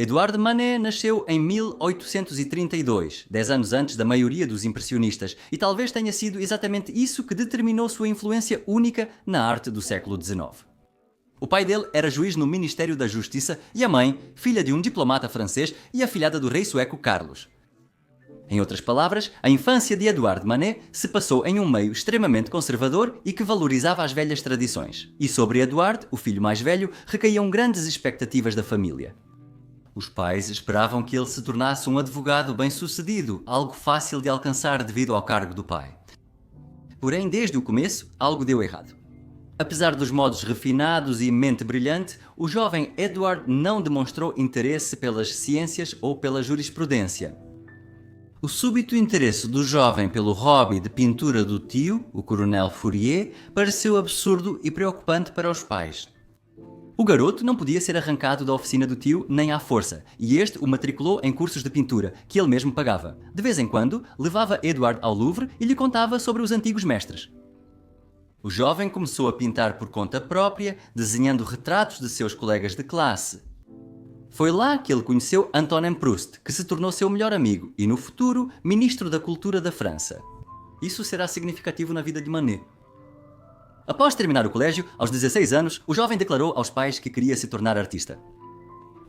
Edouard Manet nasceu em 1832, 10 anos antes da maioria dos impressionistas, e talvez tenha sido exatamente isso que determinou sua influência única na arte do século XIX. O pai dele era juiz no Ministério da Justiça e a mãe, filha de um diplomata francês e afilhada do rei sueco Carlos. Em outras palavras, a infância de Edouard Manet se passou em um meio extremamente conservador e que valorizava as velhas tradições. E sobre Edouard, o filho mais velho, recaíam grandes expectativas da família. Os pais esperavam que ele se tornasse um advogado bem-sucedido, algo fácil de alcançar devido ao cargo do pai. Porém, desde o começo, algo deu errado. Apesar dos modos refinados e mente brilhante, o jovem Edouard não demonstrou interesse pelas ciências ou pela jurisprudência. O súbito interesse do jovem pelo hobby de pintura do tio, o coronel Fourier, pareceu absurdo e preocupante para os pais. O garoto não podia ser arrancado da oficina do tio nem à força, e este o matriculou em cursos de pintura, que ele mesmo pagava. De vez em quando, levava Edouard ao Louvre e lhe contava sobre os antigos mestres. O jovem começou a pintar por conta própria, desenhando retratos de seus colegas de classe. Foi lá que ele conheceu Antonin Proust, que se tornou seu melhor amigo e, no futuro, ministro da Cultura da França. Isso será significativo na vida de Manet. Após terminar o colégio, aos 16 anos, o jovem declarou aos pais que queria se tornar artista.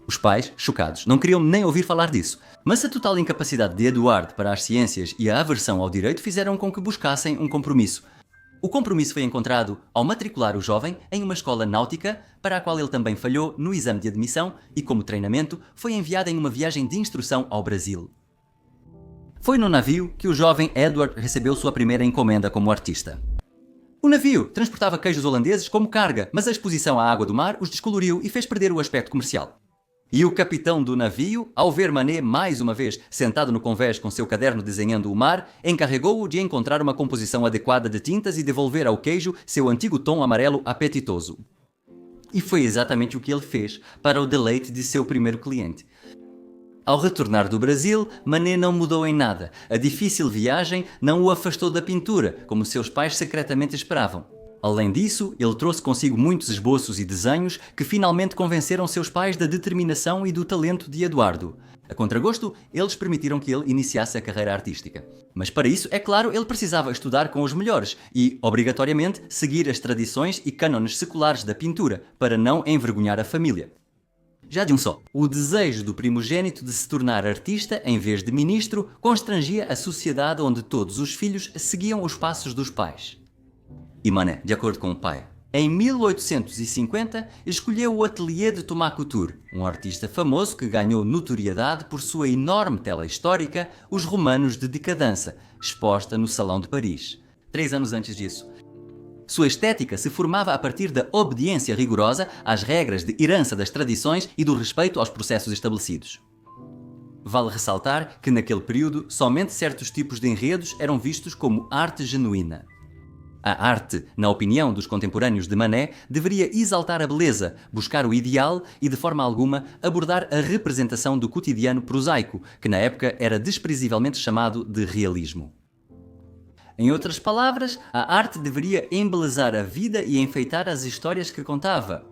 Os pais, chocados, não queriam nem ouvir falar disso, mas a total incapacidade de Edouard para as ciências e a aversão ao direito fizeram com que buscassem um compromisso. O compromisso foi encontrado ao matricular o jovem em uma escola náutica, para a qual ele também falhou no exame de admissão e, como treinamento, foi enviado em uma viagem de instrução ao Brasil. Foi no navio que o jovem Edouard recebeu sua primeira encomenda como artista. O navio transportava queijos holandeses como carga, mas a exposição à água do mar os descoloriu e fez perder o aspecto comercial. E o capitão do navio, ao ver Manet mais uma vez sentado no convés com seu caderno desenhando o mar, encarregou-o de encontrar uma composição adequada de tintas e devolver ao queijo seu antigo tom amarelo apetitoso. E foi exatamente o que ele fez, para o deleite de seu primeiro cliente. Ao retornar do Brasil, Manet não mudou em nada. A difícil viagem não o afastou da pintura, como seus pais secretamente esperavam. Além disso, ele trouxe consigo muitos esboços e desenhos que finalmente convenceram seus pais da determinação e do talento de Eduardo. A contragosto, eles permitiram que ele iniciasse a carreira artística. Mas para isso, é claro, ele precisava estudar com os melhores e, obrigatoriamente, seguir as tradições e cânones seculares da pintura, para não envergonhar a família. Já de um só, o desejo do primogênito de se tornar artista em vez de ministro constrangia a sociedade onde todos os filhos seguiam os passos dos pais. E Manet, de acordo com o pai, em 1850 escolheu o ateliê de Thomas Couture, um artista famoso que ganhou notoriedade por sua enorme tela histórica Os Romanos de Decadência, exposta no Salão de Paris. 3 anos antes disso. Sua estética se formava a partir da obediência rigorosa às regras de herança das tradições e do respeito aos processos estabelecidos. Vale ressaltar que naquele período somente certos tipos de enredos eram vistos como arte genuína. A arte, na opinião dos contemporâneos de Manet, deveria exaltar a beleza, buscar o ideal e, de forma alguma, abordar a representação do cotidiano prosaico, que na época era desprezivelmente chamado de realismo. Em outras palavras, a arte deveria embelezar a vida e enfeitar as histórias que contava.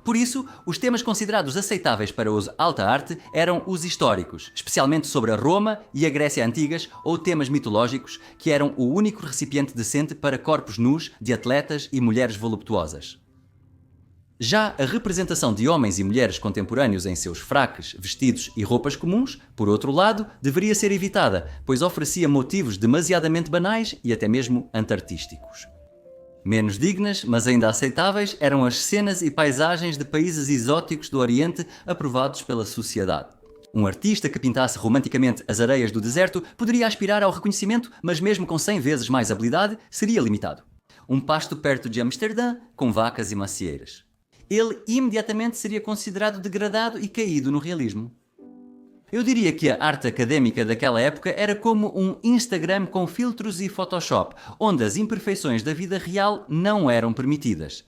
Por isso, os temas considerados aceitáveis para os alta arte eram os históricos, especialmente sobre a Roma e a Grécia antigas, ou temas mitológicos, que eram o único recipiente decente para corpos nus de atletas e mulheres voluptuosas. Já a representação de homens e mulheres contemporâneos em seus fraques, vestidos e roupas comuns, por outro lado, deveria ser evitada, pois oferecia motivos demasiadamente banais e até mesmo antartísticos. Menos dignas, mas ainda aceitáveis, eram as cenas e paisagens de países exóticos do Oriente aprovados pela sociedade. Um artista que pintasse romanticamente as areias do deserto poderia aspirar ao reconhecimento, mas mesmo com 100 vezes mais habilidade, seria limitado. Um pasto perto de Amsterdã, com vacas e macieiras. Ele imediatamente seria considerado degradado e caído no realismo. Eu diria que a arte académica daquela época era como um Instagram com filtros e Photoshop, onde as imperfeições da vida real não eram permitidas.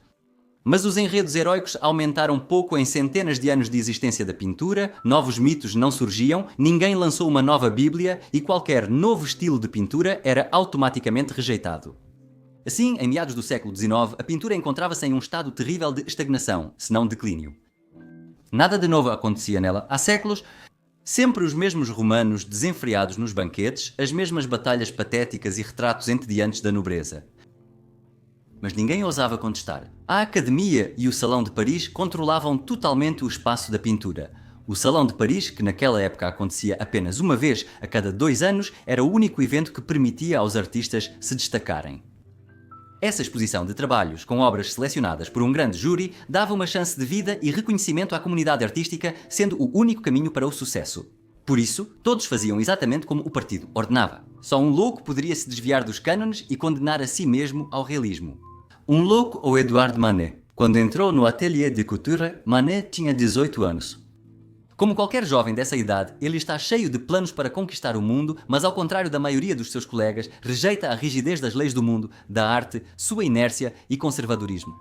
Mas os enredos heróicos aumentaram pouco em centenas de anos de existência da pintura, novos mitos não surgiam, ninguém lançou uma nova Bíblia e qualquer novo estilo de pintura era automaticamente rejeitado. Assim, em meados do século XIX, a pintura encontrava-se em um estado terrível de estagnação, se não declínio. Nada de novo acontecia nela há séculos, sempre os mesmos romanos desenfreados nos banquetes, as mesmas batalhas patéticas e retratos entediantes da nobreza. Mas ninguém ousava contestar. A Academia e o Salão de Paris controlavam totalmente o espaço da pintura. O Salão de Paris, que naquela época acontecia apenas uma vez a cada 2 anos, era o único evento que permitia aos artistas se destacarem. Essa exposição de trabalhos com obras selecionadas por um grande júri dava uma chance de vida e reconhecimento à comunidade artística, sendo o único caminho para o sucesso. Por isso, todos faziam exatamente como o partido ordenava. Só um louco poderia se desviar dos cânones e condenar a si mesmo ao realismo. Um louco ou Edouard Manet. Quando entrou no atelier de couture, Manet tinha 18 anos. Como qualquer jovem dessa idade, ele está cheio de planos para conquistar o mundo, mas ao contrário da maioria dos seus colegas, rejeita a rigidez das leis do mundo, da arte, sua inércia e conservadorismo.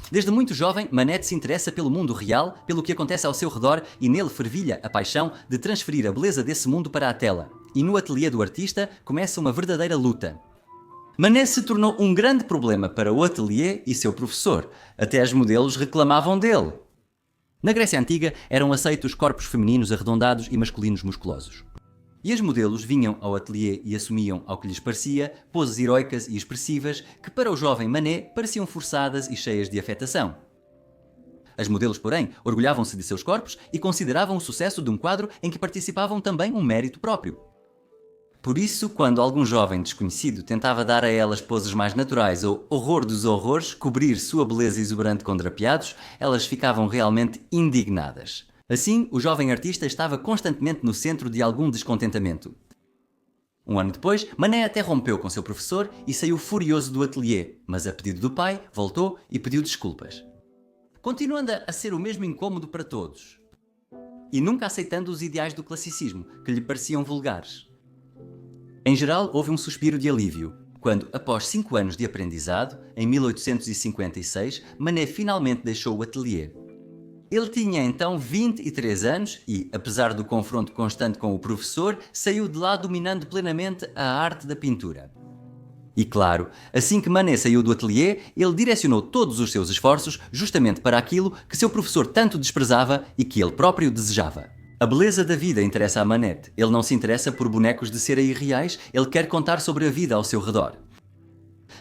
Desde muito jovem, Manet se interessa pelo mundo real, pelo que acontece ao seu redor e nele fervilha a paixão de transferir a beleza desse mundo para a tela. E no ateliê do artista começa uma verdadeira luta. Manet se tornou um grande problema para o ateliê e seu professor. Até as modelos reclamavam dele. Na Grécia Antiga eram aceitos corpos femininos arredondados e masculinos musculosos. E as modelos vinham ao ateliê e assumiam, ao que lhes parecia, poses heroicas e expressivas que para o jovem Manet pareciam forçadas e cheias de afetação. As modelos, porém, orgulhavam-se de seus corpos e consideravam o sucesso de um quadro em que participavam também um mérito próprio. Por isso, quando algum jovem desconhecido tentava dar a elas poses mais naturais ou, horror dos horrores, cobrir sua beleza exuberante com drapeados, elas ficavam realmente indignadas. Assim, o jovem artista estava constantemente no centro de algum descontentamento. Um ano depois, Manet até rompeu com seu professor e saiu furioso do ateliê, mas a pedido do pai, voltou e pediu desculpas. Continuando a ser o mesmo incômodo para todos. E nunca aceitando os ideais do classicismo, que lhe pareciam vulgares. Em geral, houve um suspiro de alívio, quando, após 5 anos de aprendizado, em 1856, Manet finalmente deixou o ateliê. Ele tinha então 23 anos e, apesar do confronto constante com o professor, saiu de lá dominando plenamente a arte da pintura. E claro, assim que Manet saiu do ateliê, ele direcionou todos os seus esforços justamente para aquilo que seu professor tanto desprezava e que ele próprio desejava. A beleza da vida interessa a Manet. Ele não se interessa por bonecos de cera irreais, ele quer contar sobre a vida ao seu redor.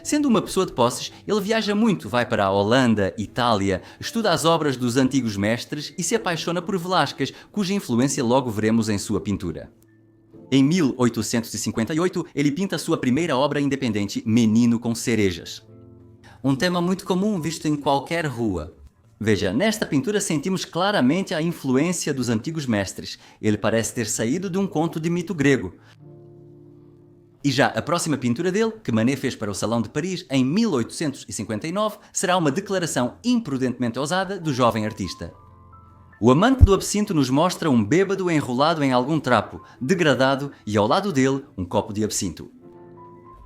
Sendo uma pessoa de posses, ele viaja muito, vai para a Holanda, Itália, estuda as obras dos antigos mestres e se apaixona por Velázquez, cuja influência logo veremos em sua pintura. Em 1858, ele pinta a sua primeira obra independente, Menino com Cerejas. Um tema muito comum visto em qualquer rua. Veja, nesta pintura sentimos claramente a influência dos antigos mestres. Ele parece ter saído de um conto de mito grego. E já a próxima pintura dele, que Manet fez para o Salão de Paris em 1859, será uma declaração imprudentemente ousada do jovem artista. O amante do absinto nos mostra um bêbado enrolado em algum trapo, degradado, e ao lado dele um copo de absinto.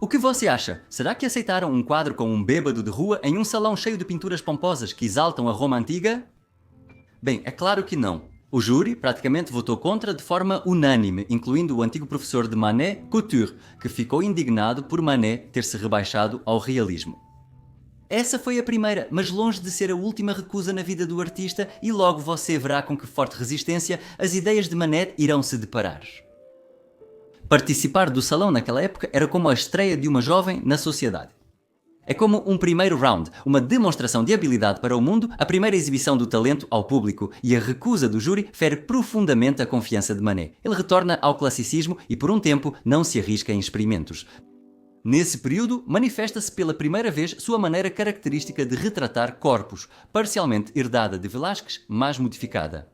O que você acha? Será que aceitaram um quadro com um bêbado de rua em um salão cheio de pinturas pomposas que exaltam a Roma antiga? Bem, é claro que não. O júri praticamente votou contra de forma unânime, incluindo o antigo professor de Manet, Couture, que ficou indignado por Manet ter se rebaixado ao realismo. Essa foi a primeira, mas longe de ser a última recusa na vida do artista, e logo você verá com que forte resistência as ideias de Manet irão se deparar. Participar do salão naquela época era como a estreia de uma jovem na sociedade. É como um primeiro round, uma demonstração de habilidade para o mundo, a primeira exibição do talento ao público, e a recusa do júri fere profundamente a confiança de Manet. Ele retorna ao classicismo e por um tempo não se arrisca em experimentos. Nesse período, manifesta-se pela primeira vez sua maneira característica de retratar corpos, parcialmente herdada de Velázquez, mas modificada.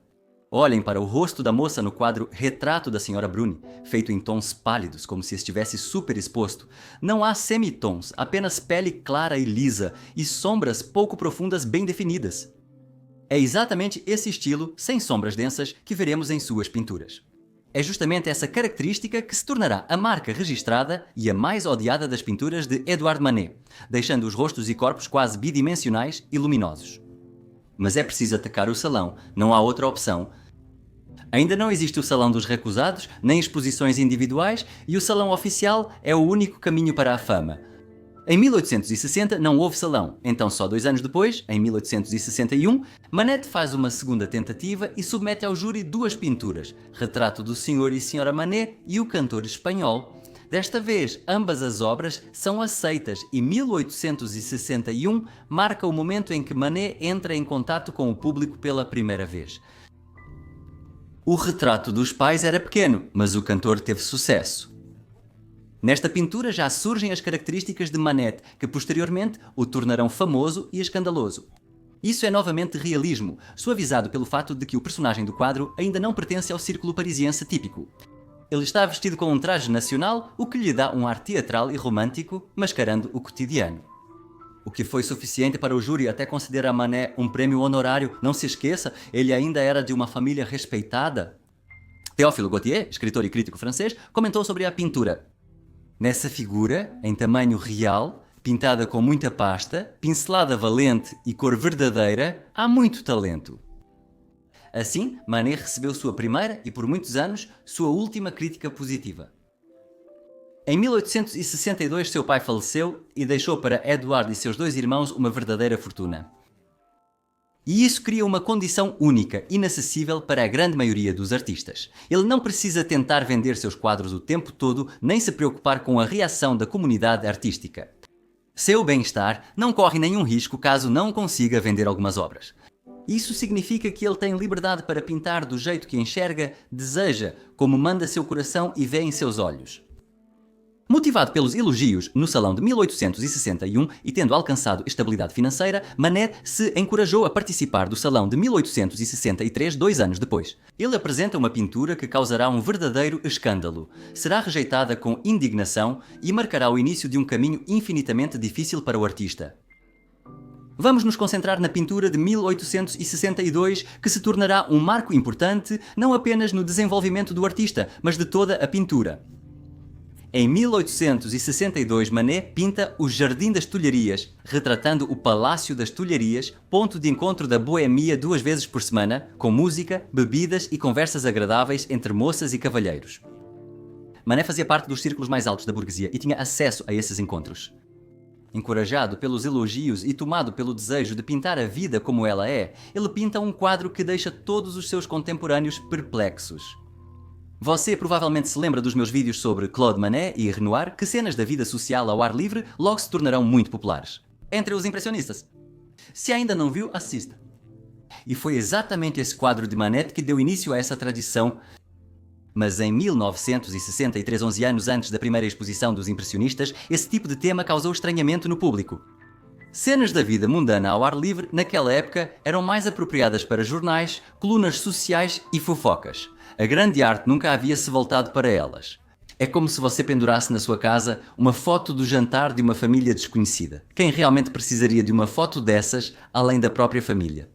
Olhem para o rosto da moça no quadro Retrato da Sra. Bruni, feito em tons pálidos, como se estivesse superexposto. Não há semitons, apenas pele clara e lisa, e sombras pouco profundas bem definidas. É exatamente esse estilo, sem sombras densas, que veremos em suas pinturas. É justamente essa característica que se tornará a marca registrada e a mais odiada das pinturas de Edouard Manet, deixando os rostos e corpos quase bidimensionais e luminosos. Mas é preciso atacar o salão, não há outra opção. Ainda não existe o salão dos recusados, nem exposições individuais, e o salão oficial é o único caminho para a fama. Em 1860 não houve salão, então só 2 anos depois, em 1861, Manet faz uma segunda tentativa e submete ao júri 2 pinturas, Retrato do Sr. e Sra. Manet e O Cantor Espanhol. Desta vez, ambas as obras são aceitas e 1861 marca o momento em que Manet entra em contato com o público pela primeira vez. O retrato dos pais era pequeno, mas o cantor teve sucesso. Nesta pintura já surgem as características de Manet, que posteriormente o tornarão famoso e escandaloso. Isso é novamente realismo, suavizado pelo fato de que o personagem do quadro ainda não pertence ao círculo parisiense típico. Ele está vestido com um traje nacional, o que lhe dá um ar teatral e romântico, mascarando o cotidiano. O que foi suficiente para o júri até conceder a Manet um prêmio honorário. Não se esqueça, ele ainda era de uma família respeitada. Théophile Gautier, escritor e crítico francês, comentou sobre a pintura. Nessa figura, em tamanho real, pintada com muita pasta, pincelada valente e cor verdadeira, há muito talento. Assim, Manet recebeu sua primeira e, por muitos anos, sua última crítica positiva. Em 1862, seu pai faleceu e deixou para Edouard e seus 2 irmãos uma verdadeira fortuna. E isso cria uma condição única, inacessível para a grande maioria dos artistas. Ele não precisa tentar vender seus quadros o tempo todo, nem se preocupar com a reação da comunidade artística. Seu bem-estar não corre nenhum risco caso não consiga vender algumas obras. Isso significa que ele tem liberdade para pintar do jeito que enxerga, deseja, como manda seu coração e vê em seus olhos. Motivado pelos elogios no Salão de 1861 e tendo alcançado estabilidade financeira, Manet se encorajou a participar do Salão de 1863, 2 anos depois. Ele apresenta uma pintura que causará um verdadeiro escândalo. Será rejeitada com indignação e marcará o início de um caminho infinitamente difícil para o artista. Vamos nos concentrar na pintura de 1862, que se tornará um marco importante não apenas no desenvolvimento do artista, mas de toda a pintura. Em 1862, Manet pinta o Jardim das Tulharias, retratando o Palácio das Tulharias, ponto de encontro da boemia 2 vezes por semana, com música, bebidas e conversas agradáveis entre moças e cavalheiros. Manet fazia parte dos círculos mais altos da burguesia e tinha acesso a esses encontros. Encorajado pelos elogios e tomado pelo desejo de pintar a vida como ela é, ele pinta um quadro que deixa todos os seus contemporâneos perplexos. Você provavelmente se lembra dos meus vídeos sobre Claude Monet e Renoir, que cenas da vida social ao ar livre logo se tornarão muito populares. Entre os impressionistas. Se ainda não viu, assista. E foi exatamente esse quadro de Manet que deu início a essa tradição. Mas em 1963, 11 anos antes da primeira exposição dos impressionistas, esse tipo de tema causou estranhamento no público. Cenas da vida mundana ao ar livre, naquela época, eram mais apropriadas para jornais, colunas sociais e fofocas. A grande arte nunca havia se voltado para elas. É como se você pendurasse na sua casa uma foto do jantar de uma família desconhecida. Quem realmente precisaria de uma foto dessas, além da própria família?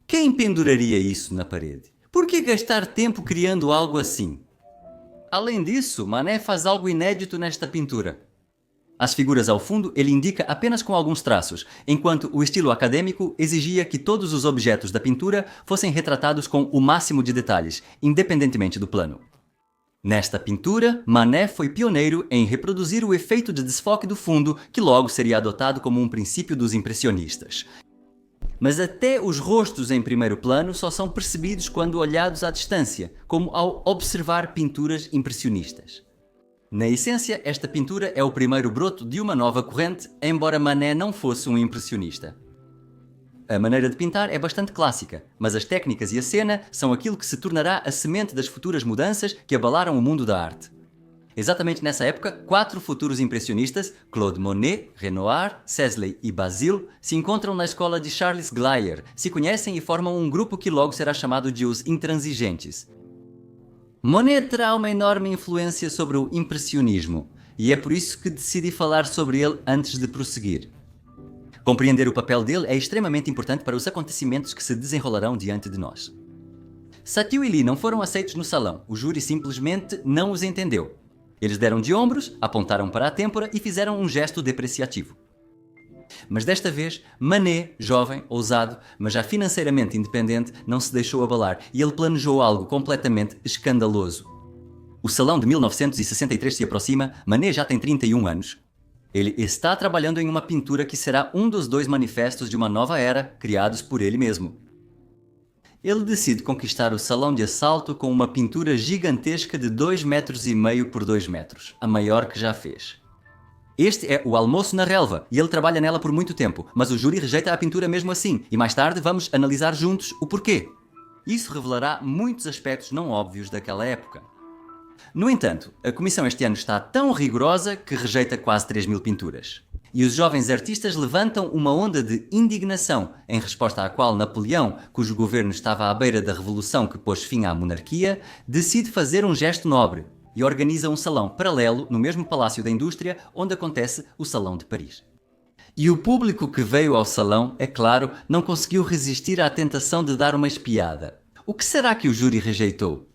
Quem penduraria isso na parede? Por que gastar tempo criando algo assim? Além disso, Manet faz algo inédito nesta pintura. As figuras ao fundo ele indica apenas com alguns traços, enquanto o estilo acadêmico exigia que todos os objetos da pintura fossem retratados com o máximo de detalhes, independentemente do plano. Nesta pintura, Manet foi pioneiro em reproduzir o efeito de desfoque do fundo, que logo seria adotado como um princípio dos impressionistas. Mas até os rostos em primeiro plano só são percebidos quando olhados à distância, como ao observar pinturas impressionistas. Na essência, esta pintura é o primeiro broto de uma nova corrente, embora Manet não fosse um impressionista. A maneira de pintar é bastante clássica, mas as técnicas e a cena são aquilo que se tornará a semente das futuras mudanças que abalaram o mundo da arte. Exatamente nessa época, 4 futuros impressionistas, Claude Monet, Renoir, Sisley e Basile, se encontram na escola de Charles Glyer, se conhecem e formam um grupo que logo será chamado de os Intransigentes. Monet terá uma enorme influência sobre o impressionismo, e é por isso que decidi falar sobre ele antes de prosseguir. Compreender o papel dele é extremamente importante para os acontecimentos que se desenrolarão diante de nós. Satie e Lee não foram aceitos no salão, o júri simplesmente não os entendeu. Eles deram de ombros, apontaram para a têmpora e fizeram um gesto depreciativo. Mas desta vez, Manet, jovem, ousado, mas já financeiramente independente, não se deixou abalar e ele planejou algo completamente escandaloso. O Salão de 1963 se aproxima, Manet já tem 31 anos. Ele está trabalhando em uma pintura que será um dos 2 manifestos de uma nova era criados por ele mesmo. Ele decide conquistar o salão de assalto com uma pintura gigantesca de 2,5 metros por 2 metros, a maior que já fez. Este é O Almoço na Relva e ele trabalha nela por muito tempo, mas o júri rejeita a pintura mesmo assim e mais tarde vamos analisar juntos o porquê. Isso revelará muitos aspectos não óbvios daquela época. No entanto, a comissão este ano está tão rigorosa que rejeita quase 3.000 pinturas. E os jovens artistas levantam uma onda de indignação, em resposta à qual Napoleão, cujo governo estava à beira da revolução que pôs fim à monarquia, decide fazer um gesto nobre e organiza um salão paralelo no mesmo Palácio da Indústria onde acontece o Salão de Paris. E o público que veio ao salão, é claro, não conseguiu resistir à tentação de dar uma espiada. O que será que o júri rejeitou?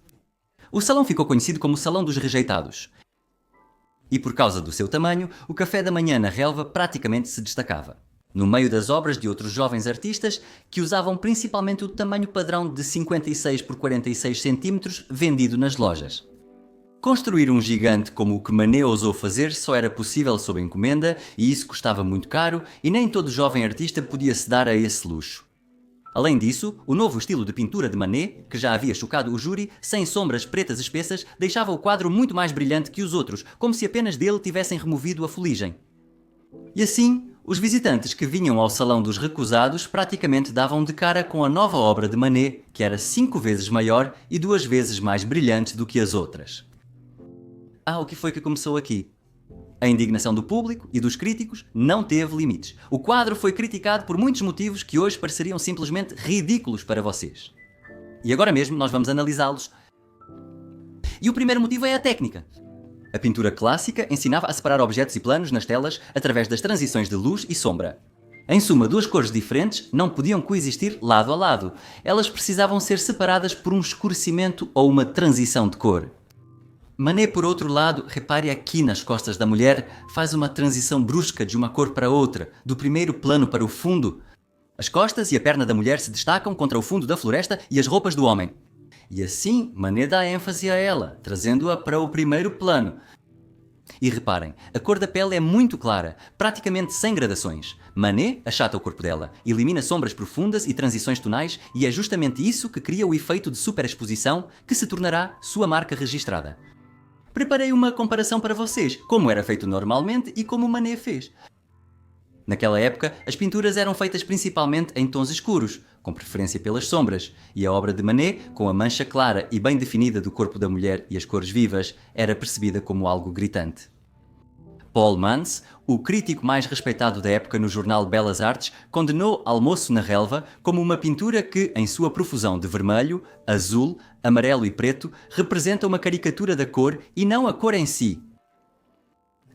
O salão ficou conhecido como o Salão dos Rejeitados. E por causa do seu tamanho, o café da manhã na relva praticamente se destacava. No meio das obras de outros jovens artistas que usavam principalmente o tamanho padrão de 56 por 46 cm vendido nas lojas. Construir um gigante como o que Manet ousou fazer só era possível sob encomenda e isso custava muito caro e nem todo jovem artista podia se dar a esse luxo. Além disso, o novo estilo de pintura de Manet, que já havia chocado o júri, sem sombras pretas espessas, deixava o quadro muito mais brilhante que os outros, como se apenas dele tivessem removido a fuligem. E assim, os visitantes que vinham ao Salão dos Recusados praticamente davam de cara com a nova obra de Manet, que era 5 vezes maior e 2 vezes mais brilhante do que as outras. O que foi que começou aqui? A indignação do público e dos críticos não teve limites. O quadro foi criticado por muitos motivos que hoje pareceriam simplesmente ridículos para vocês. E agora mesmo nós vamos analisá-los. E o primeiro motivo é a técnica. A pintura clássica ensinava a separar objetos e planos nas telas através das transições de luz e sombra. Em suma, 2 cores diferentes não podiam coexistir lado a lado. Elas precisavam ser separadas por um escurecimento ou uma transição de cor. Manet, por outro lado, repare aqui nas costas da mulher, faz uma transição brusca de uma cor para outra, do primeiro plano para o fundo. As costas e a perna da mulher se destacam contra o fundo da floresta e as roupas do homem. E assim, Manet dá ênfase a ela, trazendo-a para o primeiro plano. E reparem, a cor da pele é muito clara, praticamente sem gradações. Manet achata o corpo dela, elimina sombras profundas e transições tonais e é justamente isso que cria o efeito de superexposição que se tornará sua marca registrada. Preparei uma comparação para vocês, como era feito normalmente e como Manet fez. Naquela época, as pinturas eram feitas principalmente em tons escuros, com preferência pelas sombras, e a obra de Manet, com a mancha clara e bem definida do corpo da mulher e as cores vivas, era percebida como algo gritante. Paul Mans, o crítico mais respeitado da época no jornal Belas Artes, condenou Almoço na Relva como uma pintura que, em sua profusão de vermelho, azul, amarelo e preto, representa uma caricatura da cor e não a cor em si.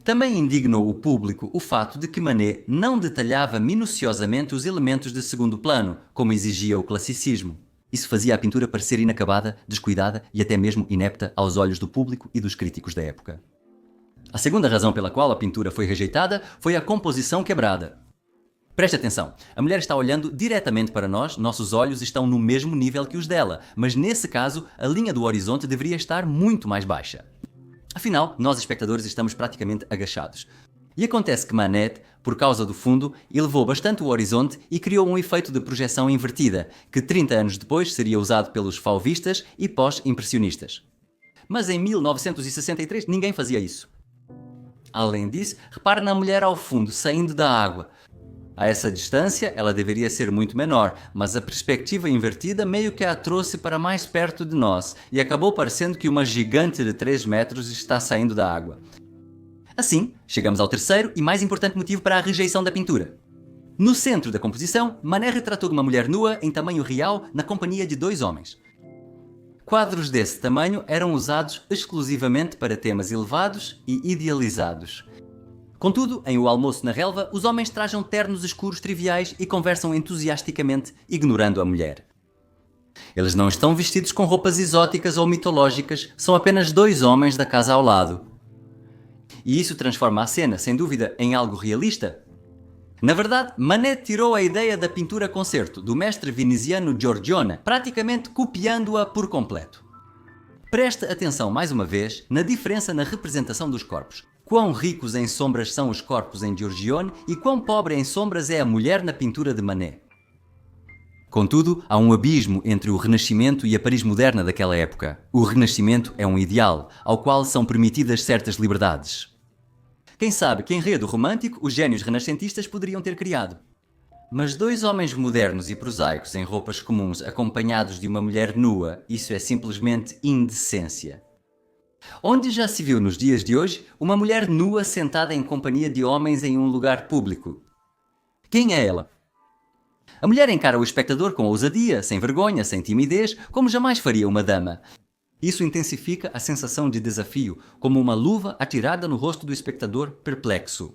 Também indignou o público o fato de que Manet não detalhava minuciosamente os elementos de segundo plano, como exigia o classicismo. Isso fazia a pintura parecer inacabada, descuidada e até mesmo inepta aos olhos do público e dos críticos da época. A segunda razão pela qual a pintura foi rejeitada foi a composição quebrada. Preste atenção, a mulher está olhando diretamente para nós, nossos olhos estão no mesmo nível que os dela, mas nesse caso a linha do horizonte deveria estar muito mais baixa. Afinal, nós espectadores estamos praticamente agachados. E acontece que Manet, por causa do fundo, elevou bastante o horizonte e criou um efeito de projeção invertida, que 30 anos depois seria usado pelos fauvistas e pós-impressionistas. Mas em 1963 ninguém fazia isso. Além disso, repare na mulher ao fundo, saindo da água. A essa distância, ela deveria ser muito menor, mas a perspectiva invertida meio que a trouxe para mais perto de nós e acabou parecendo que uma gigante de 3 metros está saindo da água. Assim, chegamos ao terceiro e mais importante motivo para a rejeição da pintura. No centro da composição, Manet retratou uma mulher nua em tamanho real na companhia de 2 homens. Quadros desse tamanho eram usados exclusivamente para temas elevados e idealizados. Contudo, em O Almoço na Relva, os homens trajam ternos escuros triviais e conversam entusiasticamente, ignorando a mulher. Eles não estão vestidos com roupas exóticas ou mitológicas, são apenas 2 homens da casa ao lado. E isso transforma a cena, sem dúvida, em algo realista. Na verdade, Manet tirou a ideia da pintura concerto do mestre veneziano Giorgione, praticamente copiando-a por completo. Preste atenção mais uma vez na diferença na representação dos corpos. Quão ricos em sombras são os corpos em Giorgione e quão pobre em sombras é a mulher na pintura de Manet. Contudo, há um abismo entre o Renascimento e a Paris moderna daquela época. O Renascimento é um ideal, ao qual são permitidas certas liberdades. Quem sabe que enredo romântico os génios renascentistas poderiam ter criado. Mas dois homens modernos e prosaicos em roupas comuns acompanhados de uma mulher nua, isso é simplesmente indecência. Onde já se viu nos dias de hoje uma mulher nua sentada em companhia de homens em um lugar público? Quem é ela? A mulher encara o espectador com ousadia, sem vergonha, sem timidez, como jamais faria uma dama. Isso intensifica a sensação de desafio, como uma luva atirada no rosto do espectador perplexo.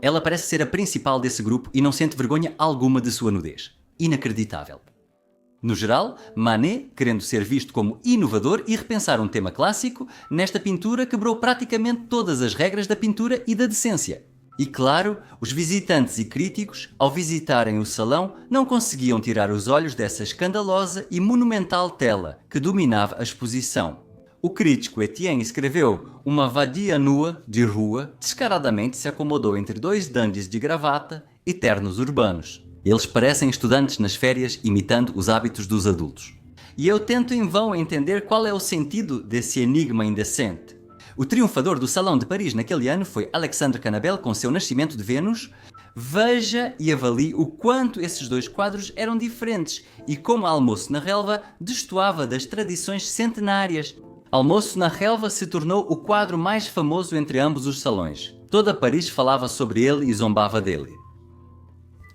Ela parece ser a principal desse grupo e não sente vergonha alguma de sua nudez. Inacreditável. No geral, Manet, querendo ser visto como inovador e repensar um tema clássico, nesta pintura quebrou praticamente todas as regras da pintura e da decência. E claro, os visitantes e críticos, ao visitarem o salão, não conseguiam tirar os olhos dessa escandalosa e monumental tela que dominava a exposição. O crítico Etienne escreveu: uma vadia nua, de rua, descaradamente se acomodou entre dois dandies de gravata e ternos urbanos. Eles parecem estudantes nas férias imitando os hábitos dos adultos. E eu tento em vão entender qual é o sentido desse enigma indecente. O triunfador do Salão de Paris naquele ano foi Alexandre Canabel com seu Nascimento de Vênus. Veja e avalie o quanto esses dois quadros eram diferentes e como Almoço na Relva destoava das tradições centenárias. Almoço na Relva se tornou o quadro mais famoso entre ambos os salões. Toda Paris falava sobre ele e zombava dele.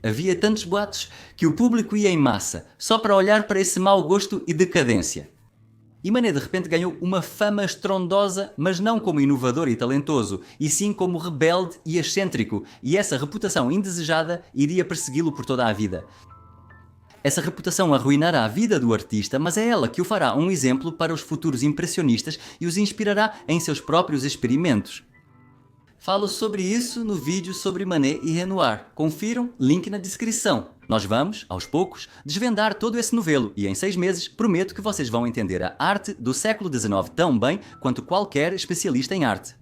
Havia tantos boatos que o público ia em massa só para olhar para esse mau gosto e decadência. E Manet de repente ganhou uma fama estrondosa, mas não como inovador e talentoso, e sim como rebelde e excêntrico, e essa reputação indesejada iria persegui-lo por toda a vida. Essa reputação arruinará a vida do artista, mas é ela que o fará um exemplo para os futuros impressionistas e os inspirará em seus próprios experimentos. Falo sobre isso no vídeo sobre Manet e Renoir. Confiram, link na descrição. Nós vamos, aos poucos, desvendar todo esse novelo e em 6 meses prometo que vocês vão entender a arte do século XIX tão bem quanto qualquer especialista em arte.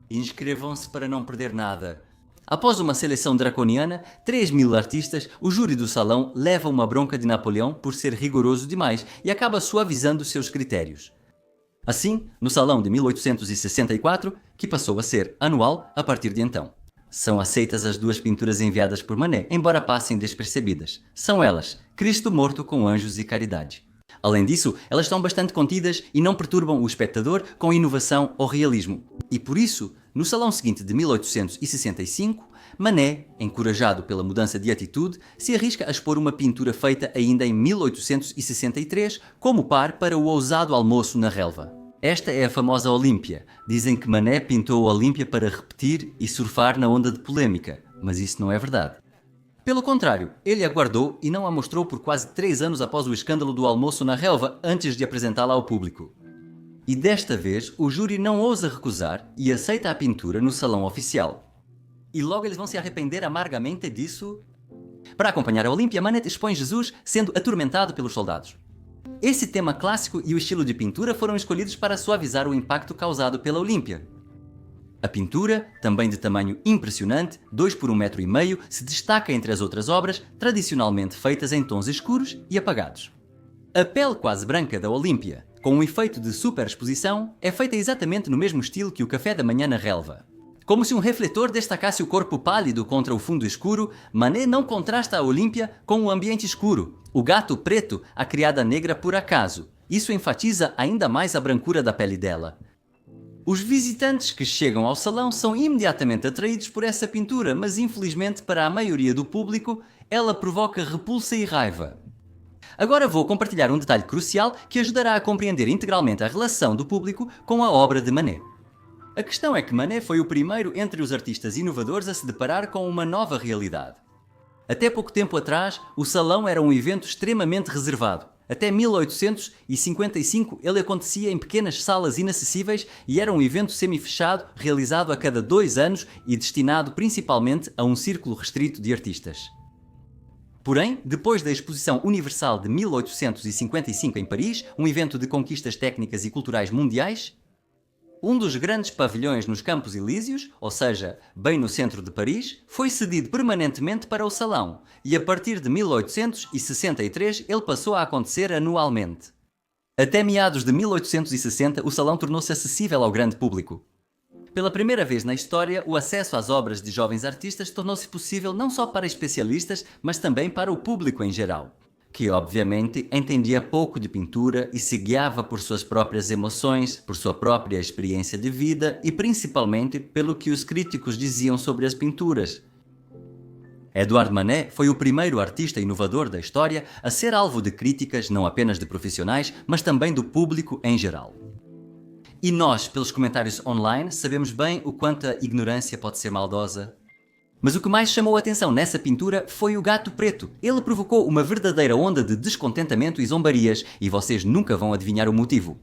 Inscrevam-se para não perder nada. Após uma seleção draconiana, 3.000 artistas, o júri do salão leva uma bronca de Napoleão por ser rigoroso demais e acaba suavizando seus critérios. Assim, no Salão de 1864, que passou a ser anual a partir de então. São aceitas as duas pinturas enviadas por Manet, embora passem despercebidas. São elas, Cristo morto com anjos e caridade. Além disso, elas estão bastante contidas e não perturbam o espectador com inovação ou realismo. E por isso, no Salão seguinte de 1865, Manet, encorajado pela mudança de atitude, se arrisca a expor uma pintura feita ainda em 1863 como par para o ousado Almoço na Relva. Esta é a famosa Olímpia. Dizem que Manet pintou a Olímpia para repetir e surfar na onda de polémica, mas isso não é verdade. Pelo contrário, ele a guardou e não a mostrou por quase 3 anos após o escândalo do Almoço na Relva, antes de apresentá-la ao público. E desta vez, o júri não ousa recusar e aceita a pintura no salão oficial. E logo eles vão se arrepender amargamente disso. Para acompanhar a Olímpia, Manet expõe Jesus sendo atormentado pelos soldados. Esse tema clássico e o estilo de pintura foram escolhidos para suavizar o impacto causado pela Olímpia. A pintura, também de tamanho impressionante, 2 por 1,5 m, se destaca entre as outras obras, tradicionalmente feitas em tons escuros e apagados. A pele quase branca da Olímpia, com um efeito de superexposição, é feita exatamente no mesmo estilo que o café da manhã na relva. Como se um refletor destacasse o corpo pálido contra o fundo escuro, Manet não contrasta a Olímpia com o ambiente escuro, o gato preto, a criada negra por acaso. Isso enfatiza ainda mais a brancura da pele dela. Os visitantes que chegam ao salão são imediatamente atraídos por essa pintura, mas infelizmente para a maioria do público, ela provoca repulsa e raiva. Agora vou compartilhar um detalhe crucial que ajudará a compreender integralmente a relação do público com a obra de Manet. A questão é que Manet foi o primeiro entre os artistas inovadores a se deparar com uma nova realidade. Até pouco tempo atrás, o salão era um evento extremamente reservado. Até 1855 ele acontecia em pequenas salas inacessíveis e era um evento semi-fechado realizado a cada 2 anos e destinado principalmente a um círculo restrito de artistas. Porém, depois da Exposição Universal de 1855 em Paris, um evento de conquistas técnicas e culturais mundiais, Um dos grandes pavilhões nos Campos Elíseos, ou seja, bem no centro de Paris, foi cedido permanentemente para o Salão e a partir de 1863 ele passou a acontecer anualmente. Até meados de 1860 o Salão tornou-se acessível ao grande público. Pela primeira vez na história, o acesso às obras de jovens artistas tornou-se possível não só para especialistas, mas também para o público em geral, que obviamente entendia pouco de pintura e se guiava por suas próprias emoções, por sua própria experiência de vida e principalmente pelo que os críticos diziam sobre as pinturas. Edouard Manet foi o primeiro artista inovador da história a ser alvo de críticas não apenas de profissionais, mas também do público em geral. E nós, pelos comentários online, sabemos bem o quanto a ignorância pode ser maldosa. Mas o que mais chamou a atenção nessa pintura foi o gato preto. Ele provocou uma verdadeira onda de descontentamento e zombarias, e vocês nunca vão adivinhar o motivo.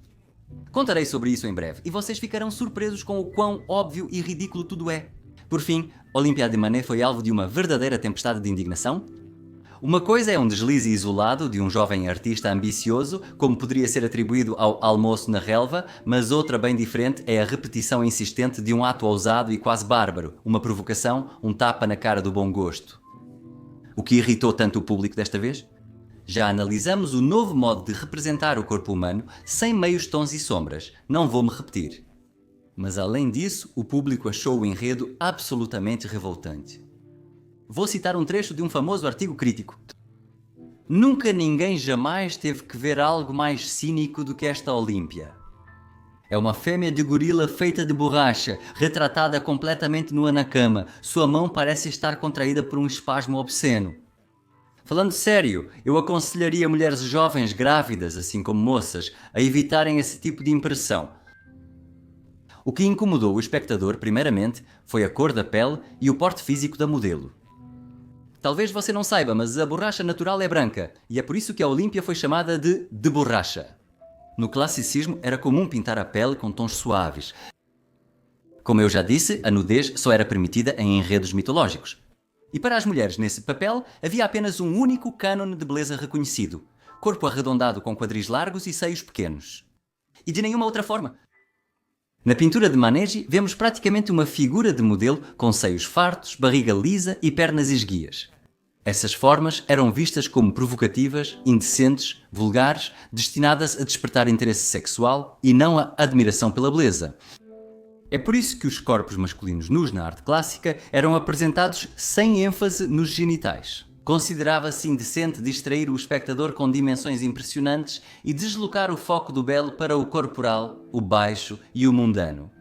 Contarei sobre isso em breve, e vocês ficarão surpresos com o quão óbvio e ridículo tudo é. Por fim, Olympiade de Manet foi alvo de uma verdadeira tempestade de indignação. Uma coisa é um deslize isolado de um jovem artista ambicioso, como poderia ser atribuído ao almoço na relva, mas outra bem diferente é a repetição insistente de um ato ousado e quase bárbaro, uma provocação, um tapa na cara do bom gosto. O que irritou tanto o público desta vez? Já analisamos o novo modo de representar o corpo humano sem meios tons e sombras, não vou-me repetir. Mas além disso, o público achou o enredo absolutamente revoltante. Vou citar um trecho de um famoso artigo crítico. Nunca ninguém jamais teve que ver algo mais cínico do que esta Olímpia. É uma fêmea de gorila feita de borracha, retratada completamente nua na cama. Sua mão parece estar contraída por um espasmo obsceno. Falando sério, eu aconselharia mulheres jovens grávidas, assim como moças, a evitarem esse tipo de impressão. O que incomodou o espectador, primeiramente, foi a cor da pele e o porte físico da modelo. Talvez você não saiba, mas a borracha natural é branca, e é por isso que a Olímpia foi chamada de borracha. No classicismo era comum pintar a pele com tons suaves. Como eu já disse, a nudez só era permitida em enredos mitológicos. E para as mulheres nesse papel, havia apenas um único cânone de beleza reconhecido: corpo arredondado com quadris largos e seios pequenos. E de nenhuma outra forma. Na pintura de Manet, vemos praticamente uma figura de modelo com seios fartos, barriga lisa e pernas esguias. Essas formas eram vistas como provocativas, indecentes, vulgares, destinadas a despertar interesse sexual e não a admiração pela beleza. É por isso que os corpos masculinos nus na arte clássica eram apresentados sem ênfase nos genitais. Considerava-se indecente distrair o espectador com dimensões impressionantes e deslocar o foco do belo para o corporal, o baixo e o mundano.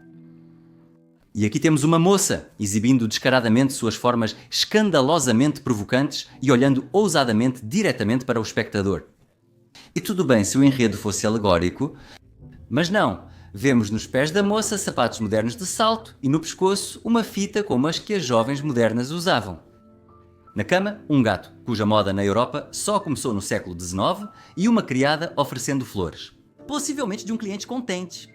E aqui temos uma moça, exibindo descaradamente suas formas escandalosamente provocantes e olhando ousadamente diretamente para o espectador. E tudo bem se o enredo fosse alegórico, mas não. Vemos nos pés da moça sapatos modernos de salto e no pescoço uma fita como as que as jovens modernas usavam. Na cama, um gato, cuja moda na Europa só começou no século XIX, e uma criada oferecendo flores. Possivelmente de um cliente contente.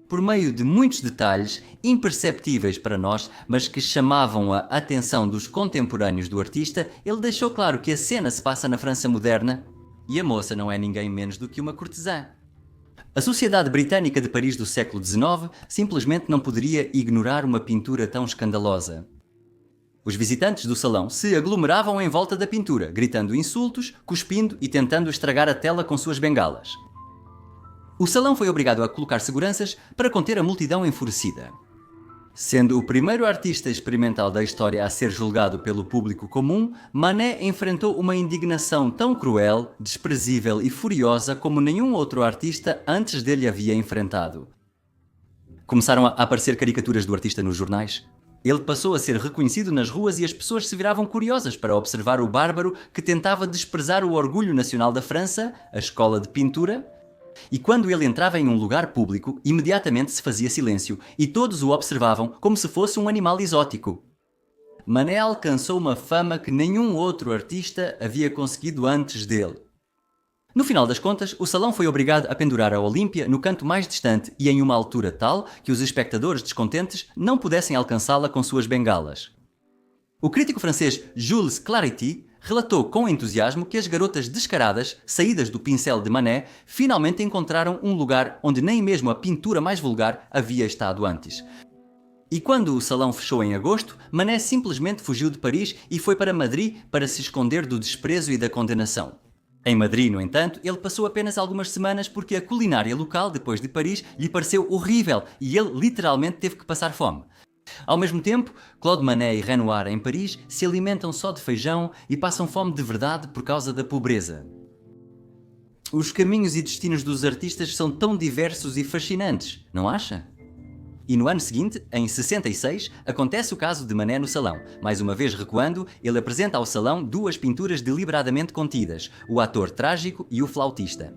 Por meio de muitos detalhes, imperceptíveis para nós, mas que chamavam a atenção dos contemporâneos do artista, ele deixou claro que a cena se passa na França moderna e a moça não é ninguém menos do que uma cortesã. A sociedade britânica de Paris do século XIX simplesmente não poderia ignorar uma pintura tão escandalosa. Os visitantes do salão se aglomeravam em volta da pintura, gritando insultos, cuspindo e tentando estragar a tela com suas bengalas. O salão foi obrigado a colocar seguranças para conter a multidão enfurecida. Sendo o primeiro artista experimental da história a ser julgado pelo público comum, Manet enfrentou uma indignação tão cruel, desprezível e furiosa como nenhum outro artista antes dele havia enfrentado. Começaram a aparecer caricaturas do artista nos jornais. Ele passou a ser reconhecido nas ruas e as pessoas se viravam curiosas para observar o bárbaro que tentava desprezar o orgulho nacional da França, a escola de pintura. E quando ele entrava em um lugar público, imediatamente se fazia silêncio e todos o observavam como se fosse um animal exótico. Manet alcançou uma fama que nenhum outro artista havia conseguido antes dele. No final das contas, o salão foi obrigado a pendurar a Olímpia no canto mais distante e em uma altura tal que os espectadores descontentes não pudessem alcançá-la com suas bengalas. O crítico francês Jules Clarity relatou com entusiasmo que as garotas descaradas, saídas do pincel de Manet, finalmente encontraram um lugar onde nem mesmo a pintura mais vulgar havia estado antes. E quando o salão fechou em agosto, Manet simplesmente fugiu de Paris e foi para Madrid para se esconder do desprezo e da condenação. Em Madrid, no entanto, ele passou apenas algumas semanas porque a culinária local, depois de Paris, lhe pareceu horrível e ele literalmente teve que passar fome. Ao mesmo tempo, Claude Manet e Renoir em Paris se alimentam só de feijão e passam fome de verdade por causa da pobreza. Os caminhos e destinos dos artistas são tão diversos e fascinantes, não acha? E no ano seguinte, em 66, acontece o caso de Manet no salão. Mais uma vez recuando, ele apresenta ao salão duas pinturas deliberadamente contidas, o ator trágico e o flautista.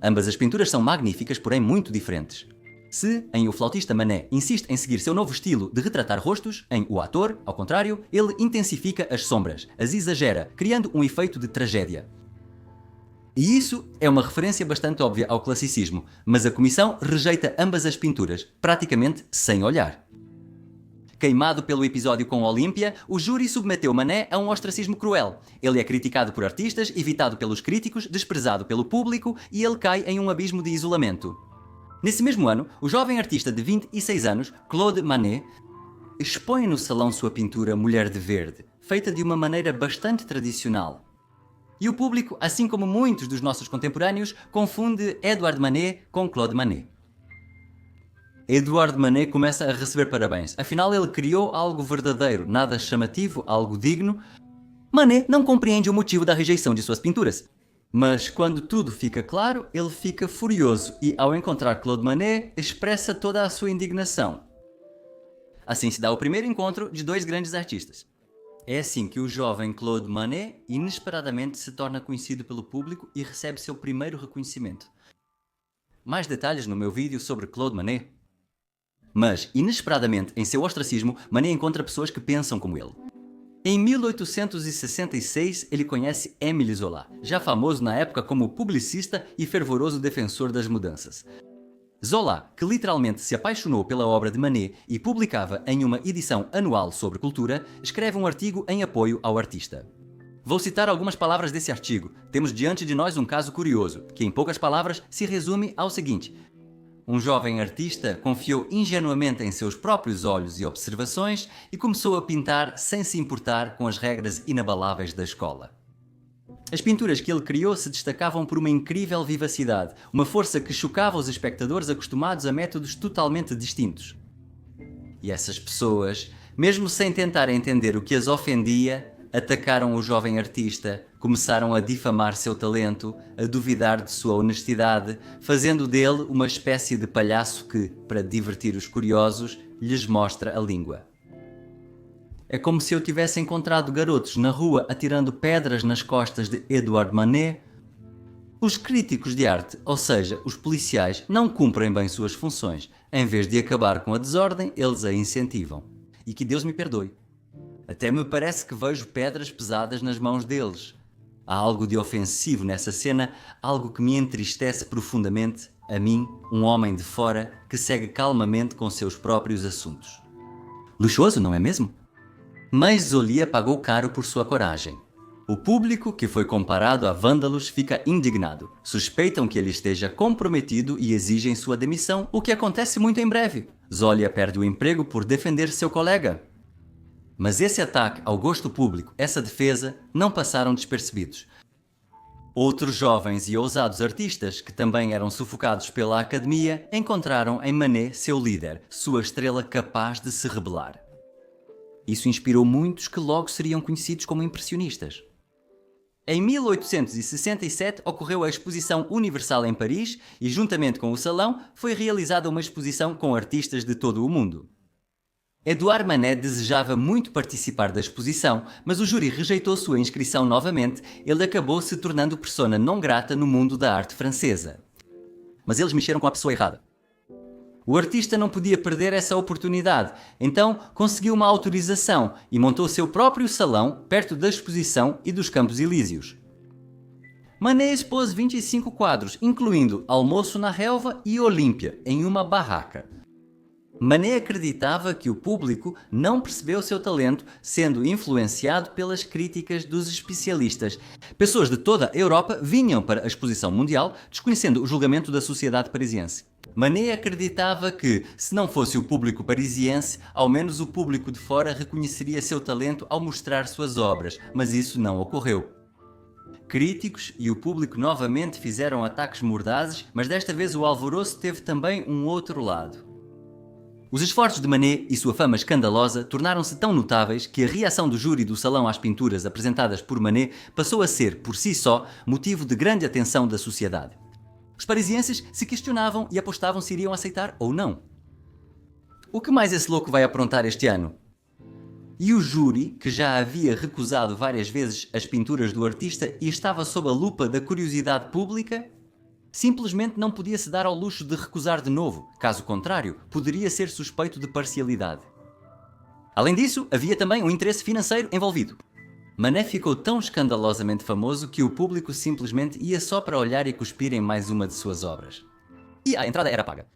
Ambas as pinturas são magníficas, porém muito diferentes. Se, em O Flautista, Manet insiste em seguir seu novo estilo de retratar rostos, em O Ator, ao contrário, ele intensifica as sombras, as exagera, criando um efeito de tragédia. E isso é uma referência bastante óbvia ao classicismo, mas a comissão rejeita ambas as pinturas, praticamente sem olhar. Queimado pelo episódio com Olímpia, o júri submeteu Manet a um ostracismo cruel. Ele é criticado por artistas, evitado pelos críticos, desprezado pelo público e ele cai em um abismo de isolamento. Nesse mesmo ano, o jovem artista de 26 anos, Claude Manet, expõe no salão sua pintura Mulher de Verde, feita de uma maneira bastante tradicional. E o público, assim como muitos dos nossos contemporâneos, confunde Edouard Manet com Claude Manet. Edouard Manet começa a receber parabéns, afinal ele criou algo verdadeiro, nada chamativo, algo digno. Manet não compreende o motivo da rejeição de suas pinturas. Mas quando tudo fica claro, ele fica furioso e, ao encontrar Claude Manet, expressa toda a sua indignação. Assim se dá o primeiro encontro de dois grandes artistas. É assim que o jovem Claude Manet inesperadamente se torna conhecido pelo público e recebe seu primeiro reconhecimento. Mais detalhes no meu vídeo sobre Claude Manet. Mas, inesperadamente, em seu ostracismo, Manet encontra pessoas que pensam como ele. Em 1866, ele conhece Émile Zola, já famoso na época como publicista e fervoroso defensor das mudanças. Zola, que literalmente se apaixonou pela obra de Manet e publicava em uma edição anual sobre cultura, escreve um artigo em apoio ao artista. Vou citar algumas palavras desse artigo. Temos diante de nós um caso curioso, que em poucas palavras se resume ao seguinte: um jovem artista confiou ingenuamente em seus próprios olhos e observações e começou a pintar sem se importar com as regras inabaláveis da escola. As pinturas que ele criou se destacavam por uma incrível vivacidade, uma força que chocava os espectadores acostumados a métodos totalmente distintos. E essas pessoas, mesmo sem tentar entender o que as ofendia, atacaram o jovem artista, começaram a difamar seu talento, a duvidar de sua honestidade, fazendo dele uma espécie de palhaço que, para divertir os curiosos, lhes mostra a língua. É como se eu tivesse encontrado garotos na rua atirando pedras nas costas de Edouard Manet. Os críticos de arte, ou seja, os policiais, não cumprem bem suas funções. Em vez de acabar com a desordem, eles a incentivam. E que Deus me perdoe. Até me parece que vejo pedras pesadas nas mãos deles. Há algo de ofensivo nessa cena, algo que me entristece profundamente, a mim, um homem de fora, que segue calmamente com seus próprios assuntos. Luxuoso, não é mesmo? Mas Zola pagou caro por sua coragem. O público, que foi comparado a vândalos, fica indignado. Suspeitam que ele esteja comprometido e exigem sua demissão, o que acontece muito em breve. Zola perde o emprego por defender seu colega. Mas esse ataque ao gosto público, essa defesa, não passaram despercebidos. Outros jovens e ousados artistas, que também eram sufocados pela academia, encontraram em Manet seu líder, sua estrela capaz de se rebelar. Isso inspirou muitos que logo seriam conhecidos como impressionistas. Em 1867 ocorreu a Exposição Universal em Paris e, juntamente com o Salão, foi realizada uma exposição com artistas de todo o mundo. Edouard Manet desejava muito participar da exposição, mas o júri rejeitou sua inscrição novamente. Ele acabou se tornando persona non grata no mundo da arte francesa. Mas eles mexeram com a pessoa errada. O artista não podia perder essa oportunidade, então conseguiu uma autorização e montou seu próprio salão perto da exposição e dos Campos Elíseos. Manet expôs 25 quadros, incluindo Almoço na Relva e Olímpia, em uma barraca. Manet acreditava que o público não percebeu seu talento, sendo influenciado pelas críticas dos especialistas. Pessoas de toda a Europa vinham para a exposição mundial, desconhecendo o julgamento da sociedade parisiense. Manet acreditava que, se não fosse o público parisiense, ao menos o público de fora reconheceria seu talento ao mostrar suas obras, mas isso não ocorreu. Críticos e o público novamente fizeram ataques mordazes, mas desta vez o alvoroço teve também um outro lado. Os esforços de Manet e sua fama escandalosa tornaram-se tão notáveis que a reação do júri do salão às pinturas apresentadas por Manet passou a ser, por si só, motivo de grande atenção da sociedade. Os parisienses se questionavam e apostavam se iriam aceitar ou não. O que mais esse louco vai aprontar este ano? E o júri, que já havia recusado várias vezes as pinturas do artista e estava sob a lupa da curiosidade pública, simplesmente não podia se dar ao luxo de recusar de novo, caso contrário, poderia ser suspeito de parcialidade. Além disso, havia também um interesse financeiro envolvido. Manet ficou tão escandalosamente famoso que o público simplesmente ia só para olhar e cuspir em mais uma de suas obras. E a entrada era paga.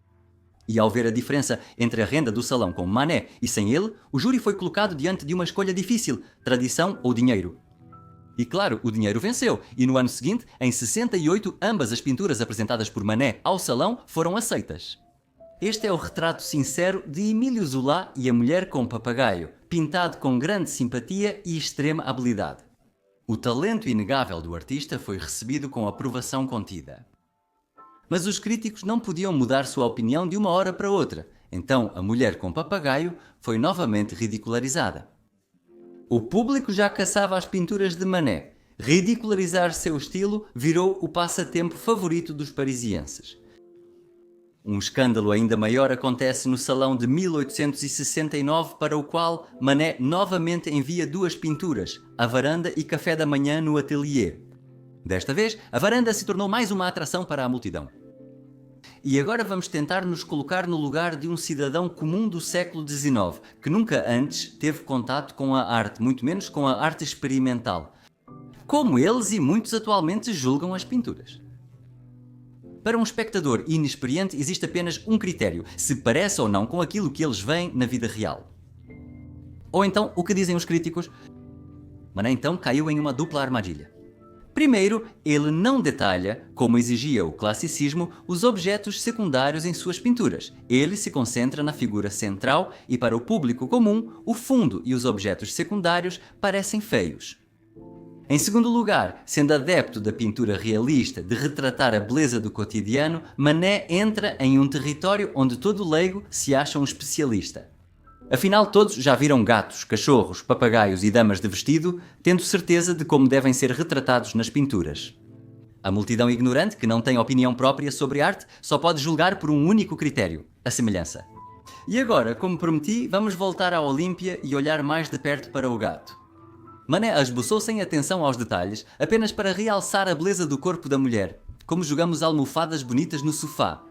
E ao ver a diferença entre a renda do salão com Manet e sem ele, o júri foi colocado diante de uma escolha difícil: tradição ou dinheiro. E claro, o dinheiro venceu, e no ano seguinte, em 68, ambas as pinturas apresentadas por Manet ao salão foram aceitas. Este é o retrato sincero de Émile Zola e a Mulher com o Papagaio, pintado com grande simpatia e extrema habilidade. O talento inegável do artista foi recebido com aprovação contida. Mas os críticos não podiam mudar sua opinião de uma hora para outra, então a Mulher com o Papagaio foi novamente ridicularizada. O público já caçava as pinturas de Manet. Ridicularizar seu estilo virou o passatempo favorito dos parisienses. Um escândalo ainda maior acontece no Salão de 1869, para o qual Manet novamente envia duas pinturas, A Varanda e Café da Manhã no Atelier. Desta vez, a varanda se tornou mais uma atração para a multidão. E agora vamos tentar nos colocar no lugar de um cidadão comum do século XIX, que nunca antes teve contato com a arte, muito menos com a arte experimental. Como eles e muitos atualmente julgam as pinturas. Para um espectador inexperiente existe apenas um critério: se parece ou não com aquilo que eles veem na vida real. Ou então, o que dizem os críticos? Manet então caiu em uma dupla armadilha. Primeiro, ele não detalha, como exigia o classicismo, os objetos secundários em suas pinturas. Ele se concentra na figura central e, para o público comum, o fundo e os objetos secundários parecem feios. Em segundo lugar, sendo adepto da pintura realista de retratar a beleza do cotidiano, Manet entra em um território onde todo leigo se acha um especialista. Afinal, todos já viram gatos, cachorros, papagaios e damas de vestido, tendo certeza de como devem ser retratados nas pinturas. A multidão ignorante, que não tem opinião própria sobre arte, só pode julgar por um único critério: a semelhança. E agora, como prometi, vamos voltar à Olímpia e olhar mais de perto para o gato. Manet a esboçou sem atenção aos detalhes, apenas para realçar a beleza do corpo da mulher, como jogamos almofadas bonitas no sofá.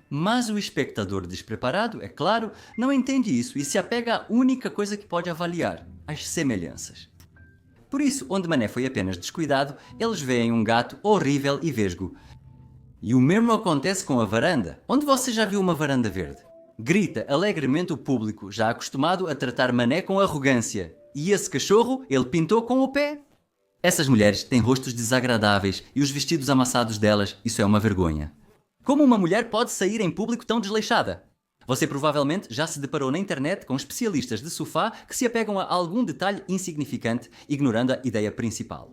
Mas o espectador despreparado, é claro, não entende isso e se apega à única coisa que pode avaliar: as semelhanças. Por isso, onde Manet foi apenas descuidado, eles veem um gato horrível e vesgo. E o mesmo acontece com a varanda. Onde você já viu uma varanda verde? Grita alegremente o público, já acostumado a tratar Manet com arrogância. E esse cachorro, ele pintou com o pé. Essas mulheres têm rostos desagradáveis e os vestidos amassados delas, isso é uma vergonha. Como uma mulher pode sair em público tão desleixada? Você provavelmente já se deparou na internet com especialistas de sofá que se apegam a algum detalhe insignificante, ignorando a ideia principal.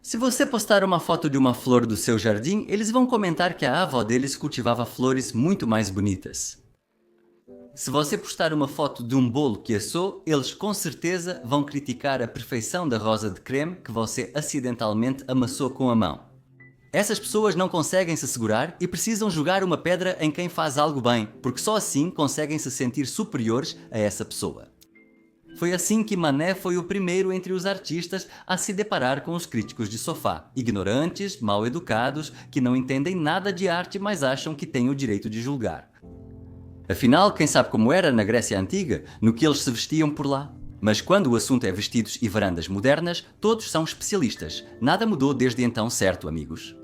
Se você postar uma foto de uma flor do seu jardim, eles vão comentar que a avó deles cultivava flores muito mais bonitas. Se você postar uma foto de um bolo que assou, eles com certeza vão criticar a perfeição da rosa de creme que você acidentalmente amassou com a mão. Essas pessoas não conseguem se segurar e precisam jogar uma pedra em quem faz algo bem, porque só assim conseguem se sentir superiores a essa pessoa. Foi assim que Manet foi o primeiro entre os artistas a se deparar com os críticos de sofá, ignorantes, mal educados, que não entendem nada de arte, mas acham que têm o direito de julgar. Afinal, quem sabe como era na Grécia Antiga, no que eles se vestiam por lá? Mas quando o assunto é vestidos e varandas modernas, todos são especialistas. Nada mudou desde então, certo, amigos?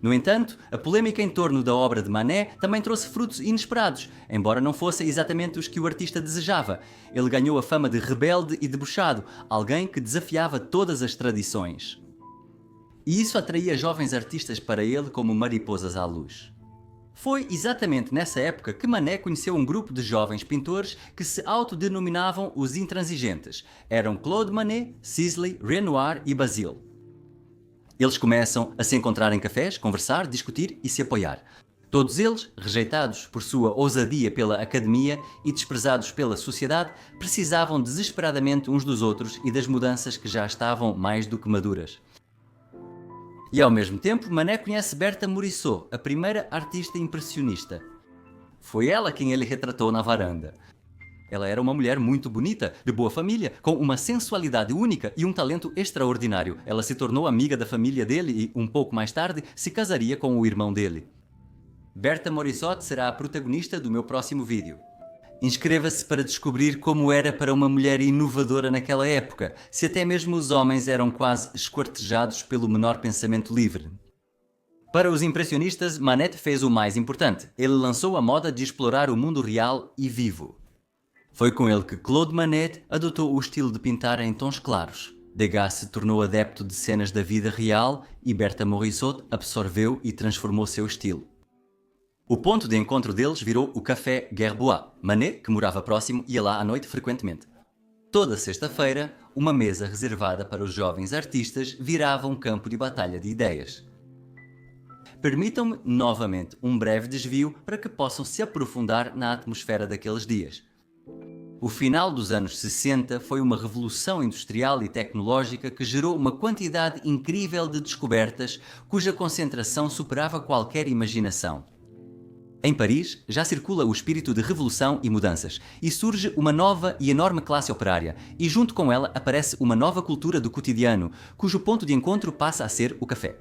No entanto, a polêmica em torno da obra de Manet também trouxe frutos inesperados, embora não fossem exatamente os que o artista desejava. Ele ganhou a fama de rebelde e debochado, alguém que desafiava todas as tradições. E isso atraía jovens artistas para ele como mariposas à luz. Foi exatamente nessa época que Manet conheceu um grupo de jovens pintores que se autodenominavam os intransigentes. Eram Claude Monet, Sisley, Renoir e Basile. Eles começam a se encontrar em cafés, conversar, discutir e se apoiar. Todos eles, rejeitados por sua ousadia pela academia e desprezados pela sociedade, precisavam desesperadamente uns dos outros e das mudanças que já estavam mais do que maduras. E ao mesmo tempo, Manet conhece Berthe Morisot, a primeira artista impressionista. Foi ela quem ele retratou na varanda. Ela era uma mulher muito bonita, de boa família, com uma sensualidade única e um talento extraordinário. Ela se tornou amiga da família dele e, um pouco mais tarde, se casaria com o irmão dele. Berthe Morisot será a protagonista do meu próximo vídeo. Inscreva-se para descobrir como era para uma mulher inovadora naquela época, se até mesmo os homens eram quase esquartejados pelo menor pensamento livre. Para os impressionistas, Manet fez o mais importante. Ele lançou a moda de explorar o mundo real e vivo. Foi com ele que Claude Monet adotou o estilo de pintar em tons claros. Degas se tornou adepto de cenas da vida real e Berthe Morisot absorveu e transformou seu estilo. O ponto de encontro deles virou o Café Gerbois. Manet, que morava próximo, ia lá à noite frequentemente. Toda sexta-feira, uma mesa reservada para os jovens artistas virava um campo de batalha de ideias. Permitam-me, novamente, um breve desvio para que possam se aprofundar na atmosfera daqueles dias. O final dos anos 60 foi uma revolução industrial e tecnológica que gerou uma quantidade incrível de descobertas cuja concentração superava qualquer imaginação. Em Paris, já circula o espírito de revolução e mudanças, e surge uma nova e enorme classe operária, e junto com ela aparece uma nova cultura do cotidiano, cujo ponto de encontro passa a ser o café.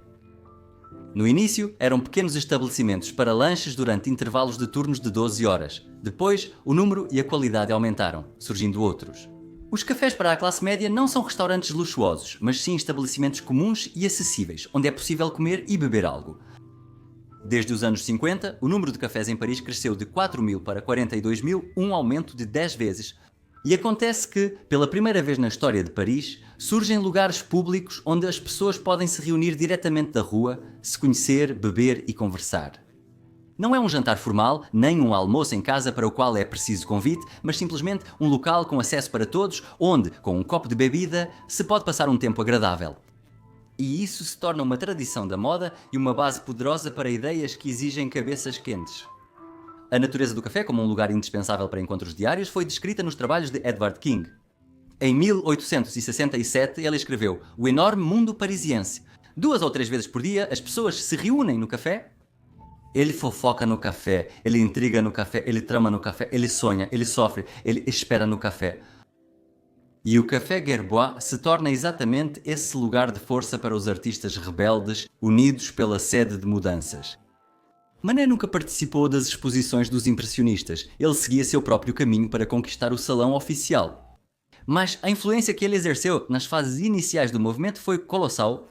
No início, eram pequenos estabelecimentos para lanches durante intervalos de turnos de 12 horas. Depois, o número e a qualidade aumentaram, surgindo outros. Os cafés para a classe média não são restaurantes luxuosos, mas sim estabelecimentos comuns e acessíveis, onde é possível comer e beber algo. Desde os anos 50, o número de cafés em Paris cresceu de 4.000 para 42.000, um aumento de 10 vezes. E acontece que, pela primeira vez na história de Paris, surgem lugares públicos onde as pessoas podem se reunir diretamente da rua, se conhecer, beber e conversar. Não é um jantar formal, nem um almoço em casa para o qual é preciso convite, mas simplesmente um local com acesso para todos, onde, com um copo de bebida, se pode passar um tempo agradável. E isso se torna uma tradição da moda e uma base poderosa para ideias que exigem cabeças quentes. A natureza do café como um lugar indispensável para encontros diários foi descrita nos trabalhos de Edvard King. Em 1867 ele escreveu O Enorme Mundo Parisiense. 2 ou 3 vezes por dia as pessoas se reúnem no café. Ele fofoca no café, ele intriga no café, ele trama no café, ele sonha, ele sofre, ele espera no café. E o Café Gerbois se torna exatamente esse lugar de força para os artistas rebeldes, unidos pela sede de mudanças. Manet nunca participou das exposições dos impressionistas, ele seguia seu próprio caminho para conquistar o salão oficial. Mas a influência que ele exerceu nas fases iniciais do movimento foi colossal.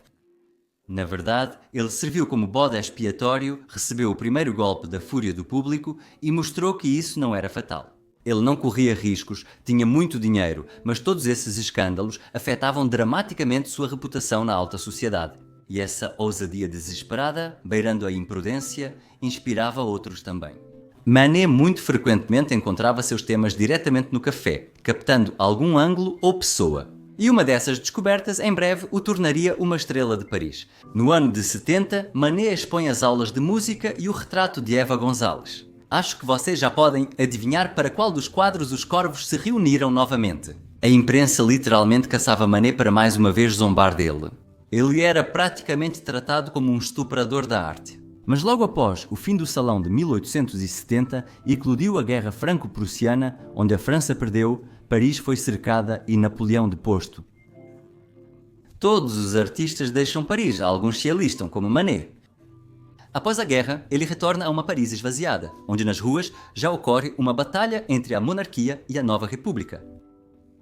Na verdade, ele serviu como bode expiatório, recebeu o primeiro golpe da fúria do público e mostrou que isso não era fatal. Ele não corria riscos, tinha muito dinheiro, mas todos esses escândalos afetavam dramaticamente sua reputação na alta sociedade. E essa ousadia desesperada, beirando a imprudência, inspirava outros também. Manet muito frequentemente encontrava seus temas diretamente no café, captando algum ângulo ou pessoa. E uma dessas descobertas, em breve, o tornaria uma estrela de Paris. No ano de 70, Manet expõe as aulas de música e o retrato de Eva Gonzalez. Acho que vocês já podem adivinhar para qual dos quadros os corvos se reuniram novamente. A imprensa literalmente caçava Manet para mais uma vez zombar dele. Ele era praticamente tratado como um estuprador da arte. Mas logo após o fim do Salão de 1870, eclodiu a Guerra Franco-Prussiana, onde a França perdeu, Paris foi cercada e Napoleão deposto. Todos os artistas deixam Paris, alguns se alistam, como Manet. Após a guerra, ele retorna a uma Paris esvaziada, onde nas ruas já ocorre uma batalha entre a monarquia e a nova república.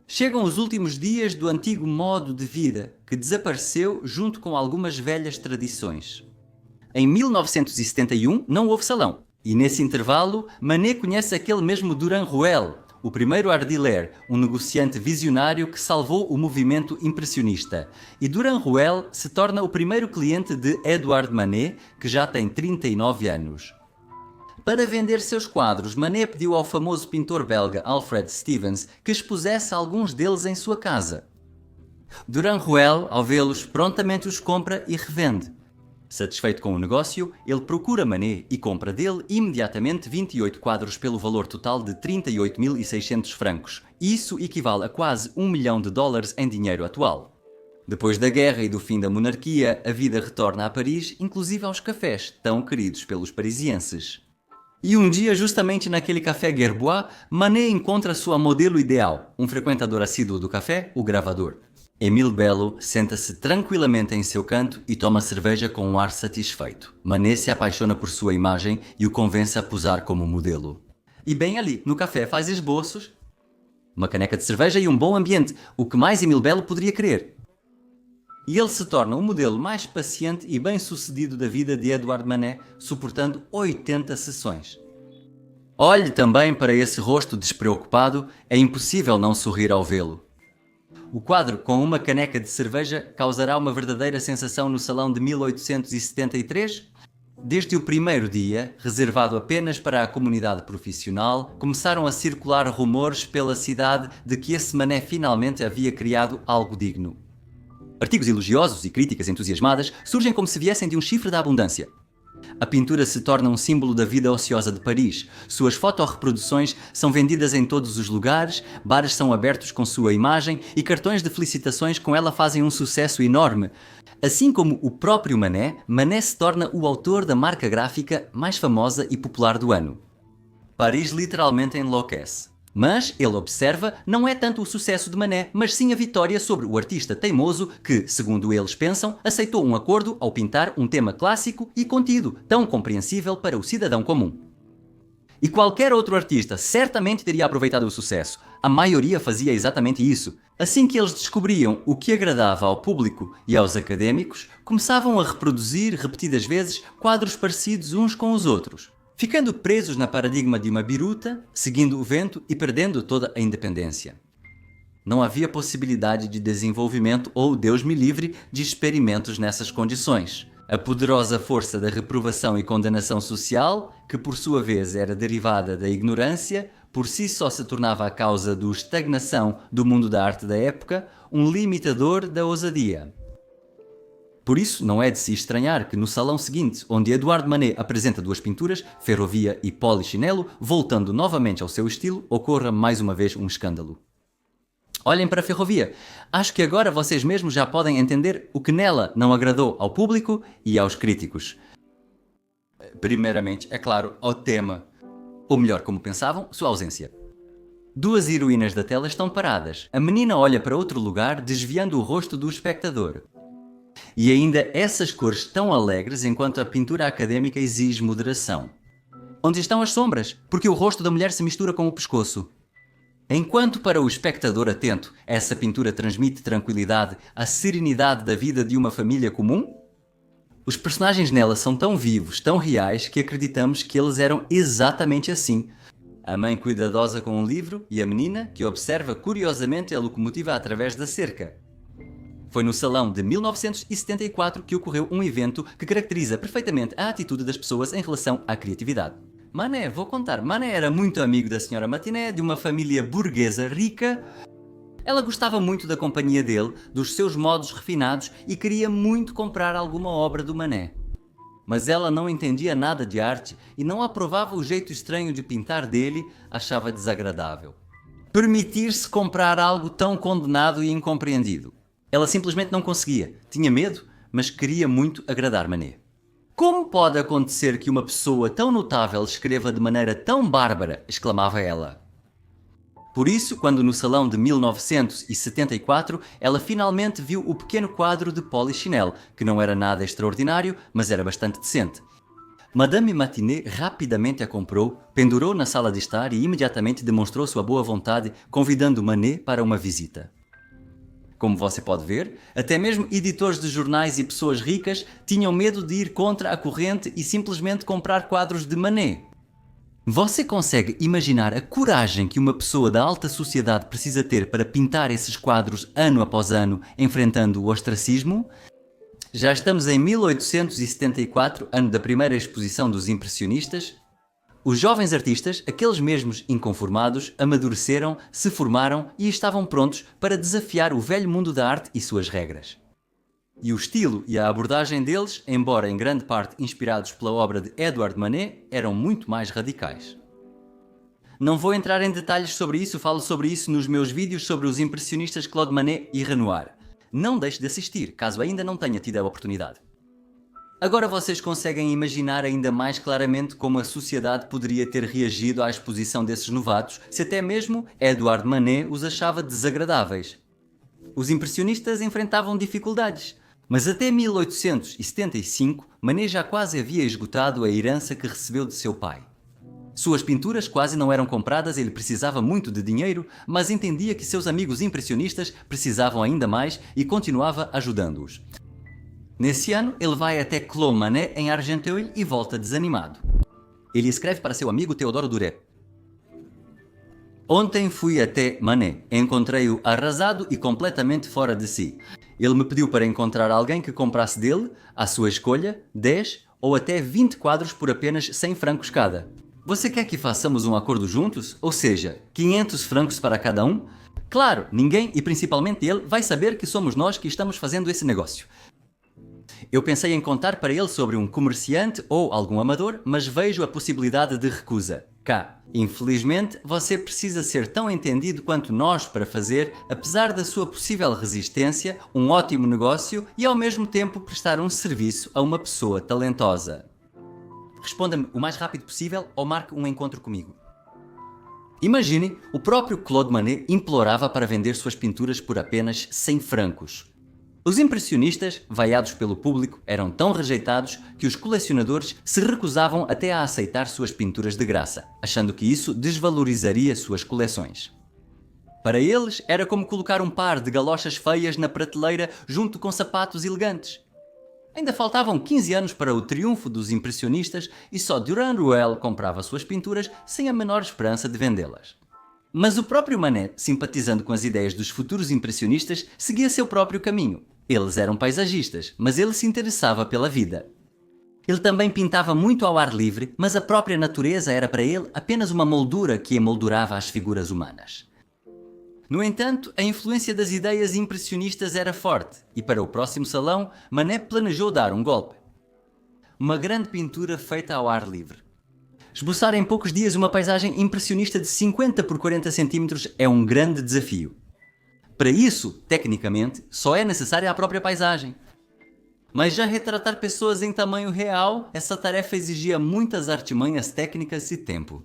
Chegam os últimos dias do antigo modo de vida, que desapareceu junto com algumas velhas tradições. Em 1971 não houve salão. E nesse intervalo, Manet conhece aquele mesmo Duranruel, o primeiro art dealer, um negociante visionário que salvou o movimento impressionista. E Duranruel se torna o primeiro cliente de Edouard Manet, que já tem 39 anos. Para vender seus quadros, Manet pediu ao famoso pintor belga Alfred Stevens que expusesse alguns deles em sua casa. Duranruel, ao vê-los, prontamente os compra e revende. Satisfeito com o negócio, ele procura Manet e compra dele imediatamente 28 quadros pelo valor total de 38.600 francos. Isso equivale a quase $1 milhão em dinheiro atual. Depois da guerra e do fim da monarquia, a vida retorna a Paris, inclusive aos cafés, tão queridos pelos parisienses. E um dia, justamente naquele café Gerbois, Manet encontra sua modelo ideal, um frequentador assíduo do café, o gravador. Émile Bello senta-se tranquilamente em seu canto e toma cerveja com um ar satisfeito. Manet se apaixona por sua imagem e o convence a posar como modelo. E bem ali, no café, faz esboços, uma caneca de cerveja e um bom ambiente, o que mais Émile Bello poderia querer. E ele se torna o modelo mais paciente e bem-sucedido da vida de Edouard Manet, suportando 80 sessões. Olhe também para esse rosto despreocupado, é impossível não sorrir ao vê-lo. O quadro com uma caneca de cerveja causará uma verdadeira sensação no Salão de 1873? Desde o primeiro dia, reservado apenas para a comunidade profissional, começaram a circular rumores pela cidade de que esse Manet finalmente havia criado algo digno. Artigos elogiosos e críticas entusiasmadas surgem como se viessem de um chifre da abundância. A pintura se torna um símbolo da vida ociosa de Paris. Suas fotorreproduções são vendidas em todos os lugares, bares são abertos com sua imagem e cartões de felicitações com ela fazem um sucesso enorme. Assim como o próprio Manet, Manet se torna o autor da marca gráfica mais famosa e popular do ano. Paris literalmente enlouquece. Mas, ele observa, não é tanto o sucesso de Manet, mas sim a vitória sobre o artista teimoso que, segundo eles pensam, aceitou um acordo ao pintar um tema clássico e contido, tão compreensível para o cidadão comum. E qualquer outro artista certamente teria aproveitado o sucesso. A maioria fazia exatamente isso. Assim que eles descobriam o que agradava ao público e aos académicos, começavam a reproduzir repetidas vezes quadros parecidos uns com os outros, ficando presos na paradigma de uma biruta, seguindo o vento e perdendo toda a independência. Não havia possibilidade de desenvolvimento ou, Deus me livre, de experimentos nessas condições. A poderosa força da reprovação e condenação social, que por sua vez era derivada da ignorância, por si só se tornava a causa da estagnação do mundo da arte da época, um limitador da ousadia. Por isso, não é de se estranhar que no salão seguinte, onde Edouard Manet apresenta duas pinturas, Ferrovia e Polichinelo, voltando novamente ao seu estilo, ocorra mais uma vez um escândalo. Olhem para a Ferrovia. Acho que agora vocês mesmos já podem entender o que nela não agradou ao público e aos críticos. Primeiramente, é claro, ao tema. Ou melhor, como pensavam, sua ausência. Duas heroínas da tela estão paradas. A menina olha para outro lugar, desviando o rosto do espectador. E ainda essas cores tão alegres enquanto a pintura acadêmica exige moderação. Onde estão as sombras? Porque o rosto da mulher se mistura com o pescoço. Enquanto para o espectador atento, essa pintura transmite tranquilidade, a serenidade da vida de uma família comum? Os personagens nela são tão vivos, tão reais, que acreditamos que eles eram exatamente assim. A mãe cuidadosa com um livro e a menina que observa curiosamente a locomotiva através da cerca. Foi no Salão de 1974 que ocorreu um evento que caracteriza perfeitamente a atitude das pessoas em relação à criatividade. Manet, vou contar, Manet era muito amigo da Sra. Matinet, de uma família burguesa rica. Ela gostava muito da companhia dele, dos seus modos refinados e queria muito comprar alguma obra do Manet. Mas ela não entendia nada de arte e não aprovava o jeito estranho de pintar dele, achava desagradável. Permitir-se comprar algo tão condenado e incompreendido. Ela simplesmente não conseguia. Tinha medo, mas queria muito agradar Manet. Como pode acontecer que uma pessoa tão notável escreva de maneira tão bárbara? Exclamava ela. Por isso, quando no Salão de 1974, ela finalmente viu o pequeno quadro de Polichinelle, que não era nada extraordinário, mas era bastante decente. Madame Matinet rapidamente a comprou, pendurou na sala de estar e imediatamente demonstrou sua boa vontade, convidando Manet para uma visita. Como você pode ver, até mesmo editores de jornais e pessoas ricas tinham medo de ir contra a corrente e simplesmente comprar quadros de Manet. Você consegue imaginar a coragem que uma pessoa da alta sociedade precisa ter para pintar esses quadros ano após ano, enfrentando o ostracismo? Já estamos em 1874, ano da primeira exposição dos impressionistas. Os jovens artistas, aqueles mesmos inconformados, amadureceram, se formaram e estavam prontos para desafiar o velho mundo da arte e suas regras. E o estilo e a abordagem deles, embora em grande parte inspirados pela obra de Edouard Manet, eram muito mais radicais. Não vou entrar em detalhes sobre isso, falo sobre isso nos meus vídeos sobre os impressionistas Claude Manet e Renoir. Não deixe de assistir, caso ainda não tenha tido a oportunidade. Agora vocês conseguem imaginar ainda mais claramente como a sociedade poderia ter reagido à exposição desses novatos, se até mesmo Edouard Manet os achava desagradáveis. Os impressionistas enfrentavam dificuldades, mas até 1875 Manet já quase havia esgotado a herança que recebeu de seu pai. Suas pinturas quase não eram compradas e ele precisava muito de dinheiro, mas entendia que seus amigos impressionistas precisavam ainda mais e continuava ajudando-os. Nesse ano, ele vai até Clos Manet em Argenteuil e volta desanimado. Ele escreve para seu amigo Teodoro Duret: "Ontem fui até Manet. Encontrei-o arrasado e completamente fora de si. Ele me pediu para encontrar alguém que comprasse dele, à sua escolha, 10 ou até 20 quadros por apenas 100 francos cada. Você quer que façamos um acordo juntos? Ou seja, 500 francos para cada um? Claro, ninguém, e principalmente ele, vai saber que somos nós que estamos fazendo esse negócio. Eu pensei em contar para ele sobre um comerciante ou algum amador, mas vejo a possibilidade de recusa. Cá, infelizmente, você precisa ser tão entendido quanto nós para fazer, apesar da sua possível resistência, um ótimo negócio e ao mesmo tempo prestar um serviço a uma pessoa talentosa. Responda-me o mais rápido possível ou marque um encontro comigo." Imagine, o próprio Claude Manet implorava para vender suas pinturas por apenas 100 francos. Os impressionistas, vaiados pelo público, eram tão rejeitados que os colecionadores se recusavam até a aceitar suas pinturas de graça, achando que isso desvalorizaria suas coleções. Para eles, era como colocar um par de galochas feias na prateleira junto com sapatos elegantes. Ainda faltavam 15 anos para o triunfo dos impressionistas e só Durand Ruel comprava suas pinturas sem a menor esperança de vendê-las. Mas o próprio Manet, simpatizando com as ideias dos futuros impressionistas, seguia seu próprio caminho. Eles eram paisagistas, mas ele se interessava pela vida. Ele também pintava muito ao ar livre, mas a própria natureza era para ele apenas uma moldura que emoldurava as figuras humanas. No entanto, a influência das ideias impressionistas era forte, e para o próximo salão, Manet planejou dar um golpe. Uma grande pintura feita ao ar livre. Esboçar em poucos dias uma paisagem impressionista de 50 por 40 centímetros é um grande desafio. Para isso, tecnicamente, só é necessária a própria paisagem. Mas já retratar pessoas em tamanho real, essa tarefa exigia muitas artimanhas técnicas e tempo.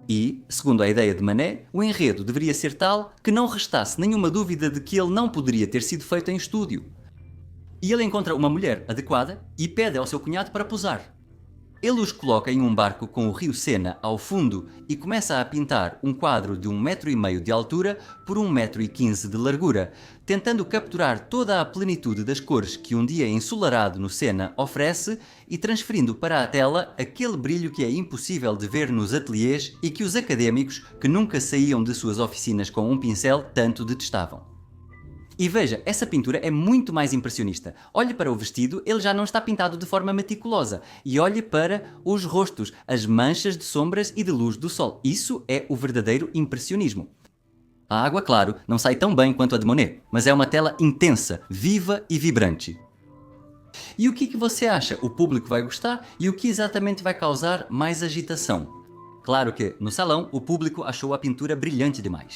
E, segundo a ideia de Manet, o enredo deveria ser tal que não restasse nenhuma dúvida de que ele não poderia ter sido feito em estúdio. E ele encontra uma mulher adequada e pede ao seu cunhado para posar. Ele os coloca em um barco com o rio Sena ao fundo e começa a pintar um quadro de 1,5 m de altura por 1,15 m de largura, tentando capturar toda a plenitude das cores que um dia ensolarado no Sena oferece e transferindo para a tela aquele brilho que é impossível de ver nos ateliês e que os académicos, que nunca saíam de suas oficinas com um pincel, tanto detestavam. E veja, essa pintura é muito mais impressionista. Olhe para o vestido, ele já não está pintado de forma meticulosa. E olhe para os rostos, as manchas de sombras e de luz do sol. Isso é o verdadeiro impressionismo. A água, claro, não sai tão bem quanto a de Monet, mas é uma tela intensa, viva e vibrante. E o que você acha? O público vai gostar? E o que exatamente vai causar mais agitação? Claro que, no salão, o público achou a pintura brilhante demais.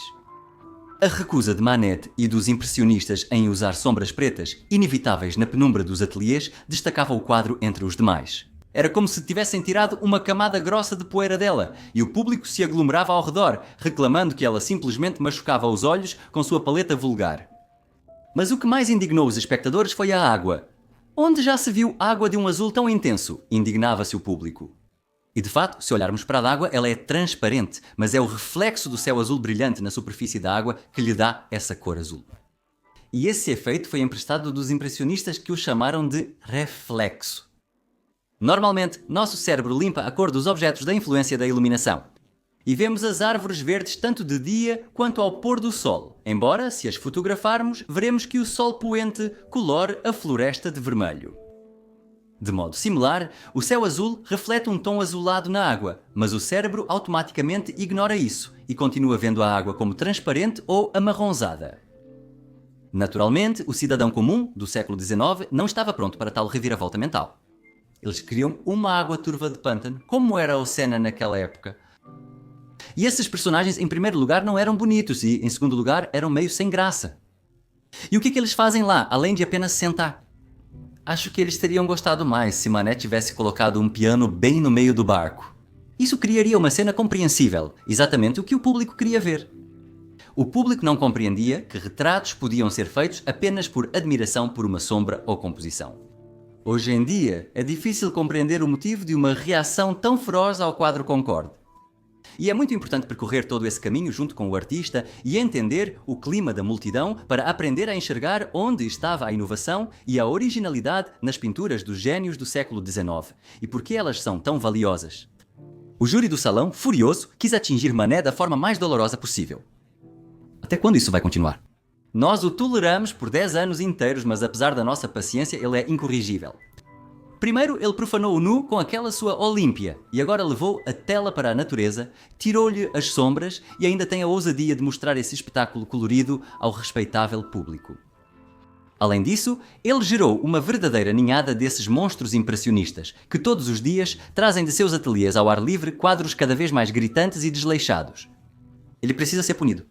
A recusa de Manet e dos impressionistas em usar sombras pretas, inevitáveis na penumbra dos ateliês, destacava o quadro entre os demais. Era como se tivessem tirado uma camada grossa de poeira dela, e o público se aglomerava ao redor, reclamando que ela simplesmente machucava os olhos com sua paleta vulgar. Mas o que mais indignou os espectadores foi a água. Onde já se viu água de um azul tão intenso? Indignava-se o público. E de fato, se olharmos para a água, ela é transparente, mas é o reflexo do céu azul brilhante na superfície da água que lhe dá essa cor azul. E esse efeito foi emprestado dos impressionistas que o chamaram de reflexo. Normalmente, nosso cérebro limpa a cor dos objetos da influência da iluminação. E vemos as árvores verdes tanto de dia quanto ao pôr do sol. Embora, se as fotografarmos, veremos que o sol poente colore a floresta de vermelho. De modo similar, o céu azul reflete um tom azulado na água, mas o cérebro automaticamente ignora isso e continua vendo a água como transparente ou amarronzada. Naturalmente, o cidadão comum do século XIX não estava pronto para tal reviravolta mental. Eles queriam uma água turva de pântano, como era o Senna naquela época. E esses personagens, em primeiro lugar, não eram bonitos e, em segundo lugar, eram meio sem graça. E o que eles fazem lá, além de apenas sentar? Acho que eles teriam gostado mais se Manet tivesse colocado um piano bem no meio do barco. Isso criaria uma cena compreensível, exatamente o que o público queria ver. O público não compreendia que retratos podiam ser feitos apenas por admiração por uma sombra ou composição. Hoje em dia, é difícil compreender o motivo de uma reação tão feroz ao quadro Concorde. E é muito importante percorrer todo esse caminho junto com o artista e entender o clima da multidão para aprender a enxergar onde estava a inovação e a originalidade nas pinturas dos gênios do século XIX e por que elas são tão valiosas. O júri do salão, furioso, quis atingir Manet da forma mais dolorosa possível. Até quando isso vai continuar? Nós o toleramos por 10 anos inteiros, mas apesar da nossa paciência, ele é incorrigível. Primeiro, ele profanou o nu com aquela sua Olímpia e agora levou a tela para a natureza, tirou-lhe as sombras e ainda tem a ousadia de mostrar esse espetáculo colorido ao respeitável público. Além disso, ele gerou uma verdadeira ninhada desses monstros impressionistas que todos os dias trazem de seus ateliês ao ar livre quadros cada vez mais gritantes e desleixados. Ele precisa ser punido.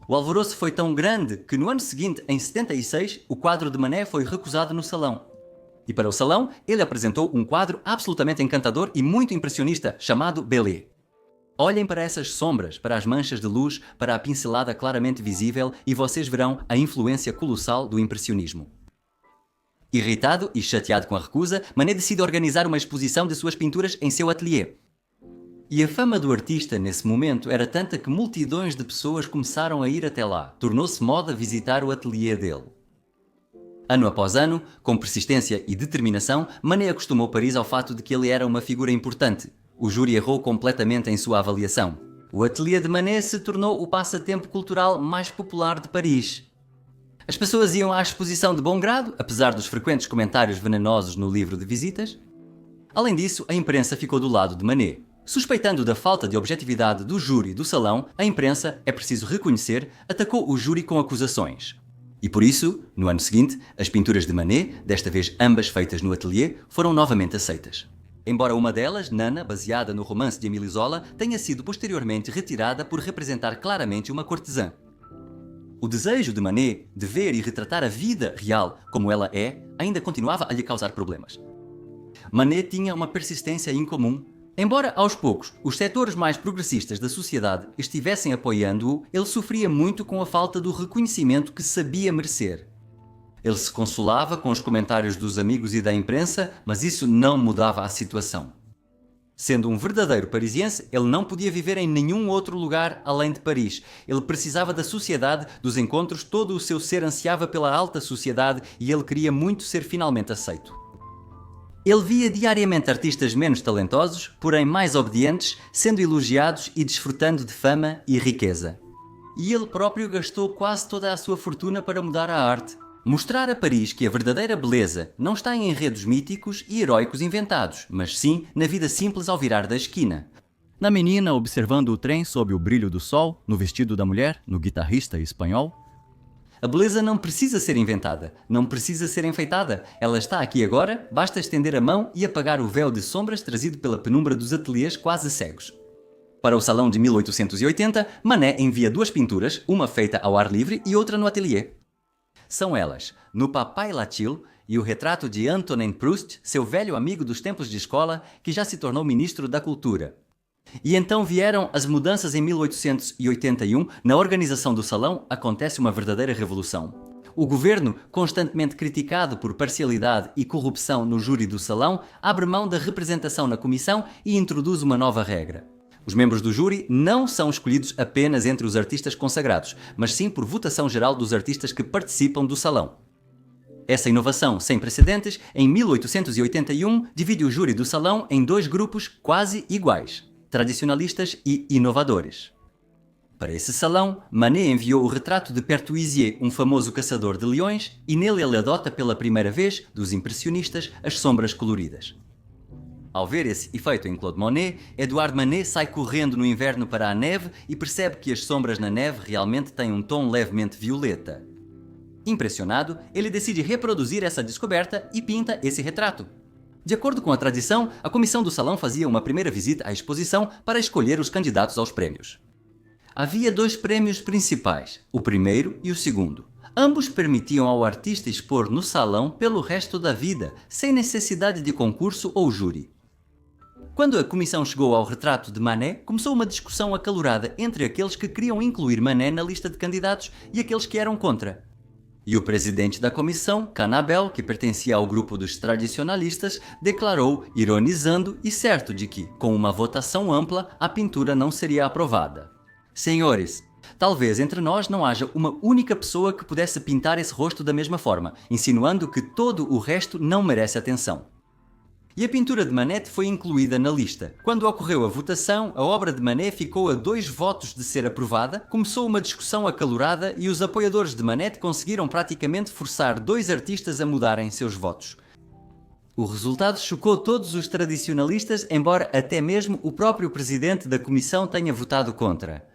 O alvoroço foi tão grande que no ano seguinte, em 76, o quadro de Manet foi recusado no salão. E para o salão, ele apresentou um quadro absolutamente encantador e muito impressionista, chamado Belé. Olhem para essas sombras, para as manchas de luz, para a pincelada claramente visível e vocês verão a influência colossal do impressionismo. Irritado e chateado com a recusa, Manet decide organizar uma exposição de suas pinturas em seu ateliê. E a fama do artista nesse momento era tanta que multidões de pessoas começaram a ir até lá. Tornou-se moda visitar o ateliê dele. Ano após ano, com persistência e determinação, Manet acostumou Paris ao fato de que ele era uma figura importante. O júri errou completamente em sua avaliação. O ateliê de Manet se tornou o passatempo cultural mais popular de Paris. As pessoas iam à exposição de bom grado, apesar dos frequentes comentários venenosos no livro de visitas. Além disso, a imprensa ficou do lado de Manet. Suspeitando da falta de objetividade do júri do salão, a imprensa, é preciso reconhecer, atacou o júri com acusações. E por isso, no ano seguinte, as pinturas de Manet, desta vez ambas feitas no ateliê, foram novamente aceitas. Embora uma delas, Nana, baseada no romance de Émile Zola, tenha sido posteriormente retirada por representar claramente uma cortesã. O desejo de Manet de ver e retratar a vida real como ela é, ainda continuava a lhe causar problemas. Manet tinha uma persistência incomum. Embora, aos poucos, os setores mais progressistas da sociedade estivessem apoiando-o, ele sofria muito com a falta do reconhecimento que sabia merecer. Ele se consolava com os comentários dos amigos e da imprensa, mas isso não mudava a situação. Sendo um verdadeiro parisiense, ele não podia viver em nenhum outro lugar além de Paris. Ele precisava da sociedade, dos encontros, todo o seu ser ansiava pela alta sociedade e ele queria muito ser finalmente aceito. Ele via diariamente artistas menos talentosos, porém mais obedientes, sendo elogiados e desfrutando de fama e riqueza. E ele próprio gastou quase toda a sua fortuna para mudar a arte. Mostrar a Paris que a verdadeira beleza não está em enredos míticos e heróicos inventados, mas sim na vida simples ao virar da esquina. Na menina observando o trem sob o brilho do sol, no vestido da mulher, no guitarrista espanhol. A beleza não precisa ser inventada, não precisa ser enfeitada. Ela está aqui agora, basta estender a mão e apagar o véu de sombras trazido pela penumbra dos ateliês quase cegos. Para o salão de 1880, Manet envia 2 pinturas, uma feita ao ar livre e outra no ateliê. São elas, No Papai Latil e o retrato de Antonin Proust, seu velho amigo dos tempos de escola, que já se tornou ministro da Cultura. E então vieram as mudanças em 1881. Na organização do salão acontece uma verdadeira revolução. O governo, constantemente criticado por parcialidade e corrupção no júri do salão, abre mão da representação na comissão e introduz uma nova regra. Os membros do júri não são escolhidos apenas entre os artistas consagrados, mas sim por votação geral dos artistas que participam do salão. Essa inovação sem precedentes, em 1881, divide o júri do salão em dois grupos quase iguais, tradicionalistas e inovadores. Para esse salão, Manet enviou o retrato de Pertuisier, um famoso caçador de leões, e nele ele adota pela primeira vez, dos impressionistas, as sombras coloridas. Ao ver esse efeito em Claude Monet, Edouard Manet sai correndo no inverno para a neve e percebe que as sombras na neve realmente têm um tom levemente violeta. Impressionado, ele decide reproduzir essa descoberta e pinta esse retrato. De acordo com a tradição, a comissão do salão fazia uma primeira visita à exposição para escolher os candidatos aos prêmios. Havia dois prêmios principais, o primeiro e o segundo. Ambos permitiam ao artista expor no salão pelo resto da vida, sem necessidade de concurso ou júri. Quando a comissão chegou ao retrato de Manet, começou uma discussão acalorada entre aqueles que queriam incluir Manet na lista de candidatos e aqueles que eram contra. E o presidente da comissão, Canabel, que pertencia ao grupo dos tradicionalistas, declarou, ironizando e certo de que, com uma votação ampla, a pintura não seria aprovada. Senhores, talvez entre nós não haja uma única pessoa que pudesse pintar esse rosto da mesma forma, insinuando que todo o resto não merece atenção. E a pintura de Manet foi incluída na lista. Quando ocorreu a votação, a obra de Manet ficou a 2 votos de ser aprovada, começou uma discussão acalorada e os apoiadores de Manet conseguiram praticamente forçar 2 artistas a mudarem seus votos. O resultado chocou todos os tradicionalistas, embora até mesmo o próprio presidente da comissão tenha votado contra.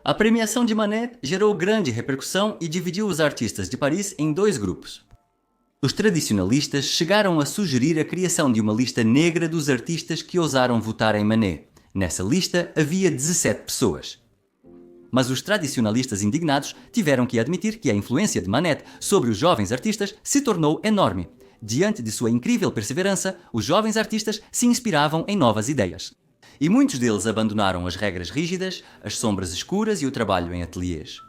A premiação de Manet gerou grande repercussão e dividiu os artistas de Paris em 2 grupos. Os tradicionalistas chegaram a sugerir a criação de uma lista negra dos artistas que ousaram votar em Manet. Nessa lista havia 17 pessoas. Mas os tradicionalistas indignados tiveram que admitir que a influência de Manet sobre os jovens artistas se tornou enorme. Diante de sua incrível perseverança, os jovens artistas se inspiravam em novas ideias. E muitos deles abandonaram as regras rígidas, as sombras escuras e o trabalho em ateliês.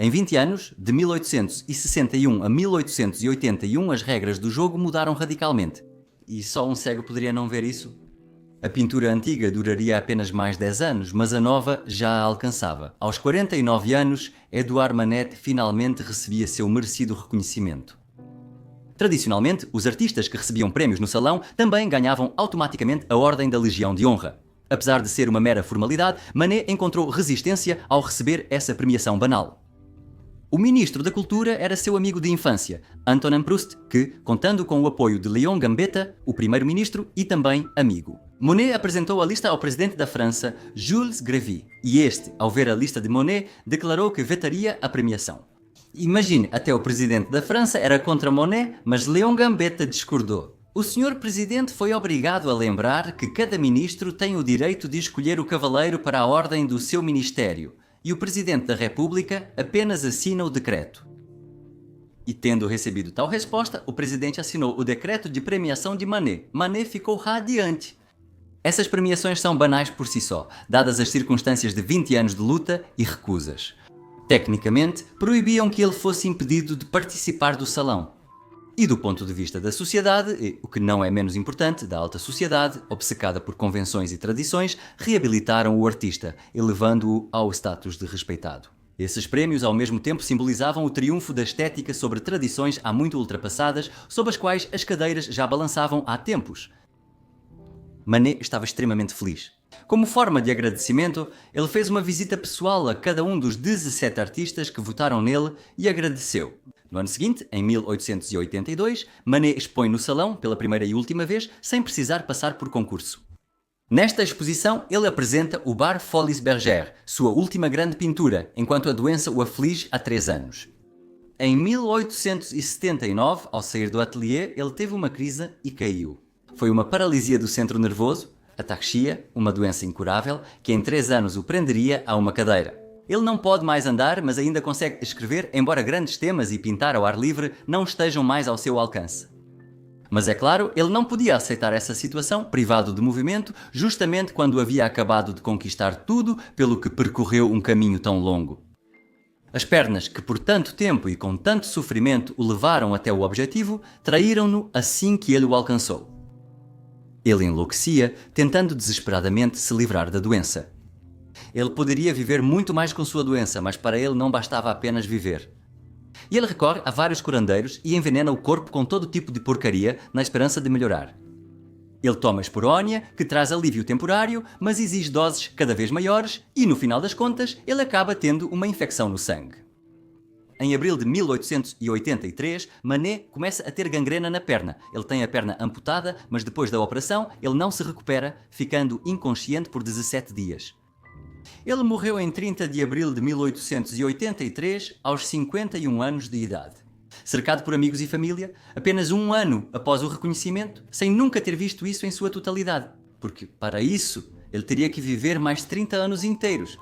Em 20 anos, de 1861 a 1881, as regras do jogo mudaram radicalmente. E só um cego poderia não ver isso? A pintura antiga duraria apenas mais 10 anos, mas a nova já a alcançava. Aos 49 anos, Edouard Manet finalmente recebia seu merecido reconhecimento. Tradicionalmente, os artistas que recebiam prémios no salão também ganhavam automaticamente a Ordem da Legião de Honra. Apesar de ser uma mera formalidade, Manet encontrou resistência ao receber essa premiação banal. O ministro da Cultura era seu amigo de infância, Antonin Proust, que, contando com o apoio de Léon Gambetta, o primeiro-ministro e também amigo. Monet apresentou a lista ao presidente da França, Jules Grévy, e este, ao ver a lista de Monet, declarou que vetaria a premiação. Imagine, até o presidente da França era contra Monet, mas Léon Gambetta discordou. O senhor presidente foi obrigado a lembrar que cada ministro tem o direito de escolher o cavaleiro para a ordem do seu ministério, e o Presidente da República apenas assina o decreto. E tendo recebido tal resposta, o Presidente assinou o decreto de premiação de Manet. Manet ficou radiante. Essas premiações são banais por si só, dadas as circunstâncias de 20 anos de luta e recusas. Tecnicamente, proibiam que ele fosse impedido de participar do salão. E do ponto de vista da sociedade, e, o que não é menos importante, da alta sociedade, obcecada por convenções e tradições, reabilitaram o artista, elevando-o ao status de respeitado. Esses prémios ao mesmo tempo simbolizavam o triunfo da estética sobre tradições há muito ultrapassadas, sob as quais as cadeiras já balançavam há tempos. Manet estava extremamente feliz. Como forma de agradecimento, ele fez uma visita pessoal a cada um dos 17 artistas que votaram nele e agradeceu. No ano seguinte, em 1882, Manet expõe no salão, pela primeira e última vez, sem precisar passar por concurso. Nesta exposição, ele apresenta o Bar Folies Bergère, sua última grande pintura, enquanto a doença o aflige há 3 anos. Em 1879, ao sair do ateliê, ele teve uma crise e caiu. Foi uma paralisia do centro nervoso, ataxia, uma doença incurável, que em 3 anos o prenderia a uma cadeira. Ele não pode mais andar, mas ainda consegue escrever, embora grandes temas e pintar ao ar livre não estejam mais ao seu alcance. Mas é claro, ele não podia aceitar essa situação, privado de movimento, justamente quando havia acabado de conquistar tudo pelo que percorreu um caminho tão longo. As pernas que por tanto tempo e com tanto sofrimento o levaram até o objetivo, traíram-no assim que ele o alcançou. Ele enlouquecia, tentando desesperadamente se livrar da doença. Ele poderia viver muito mais com sua doença, mas para ele não bastava apenas viver. E ele recorre a vários curandeiros e envenena o corpo com todo tipo de porcaria na esperança de melhorar. Ele toma esporónia, que traz alívio temporário, mas exige doses cada vez maiores e, no final das contas, ele acaba tendo uma infecção no sangue. Em abril de 1883, Manet começa a ter gangrena na perna. Ele tem a perna amputada, mas depois da operação ele não se recupera, ficando inconsciente por 17 dias. Ele morreu em 30 de abril de 1883, aos 51 anos de idade. Cercado por amigos e família, apenas um ano após o reconhecimento, sem nunca ter visto isso em sua totalidade. Porque, para isso, ele teria que viver mais 30 anos inteiros.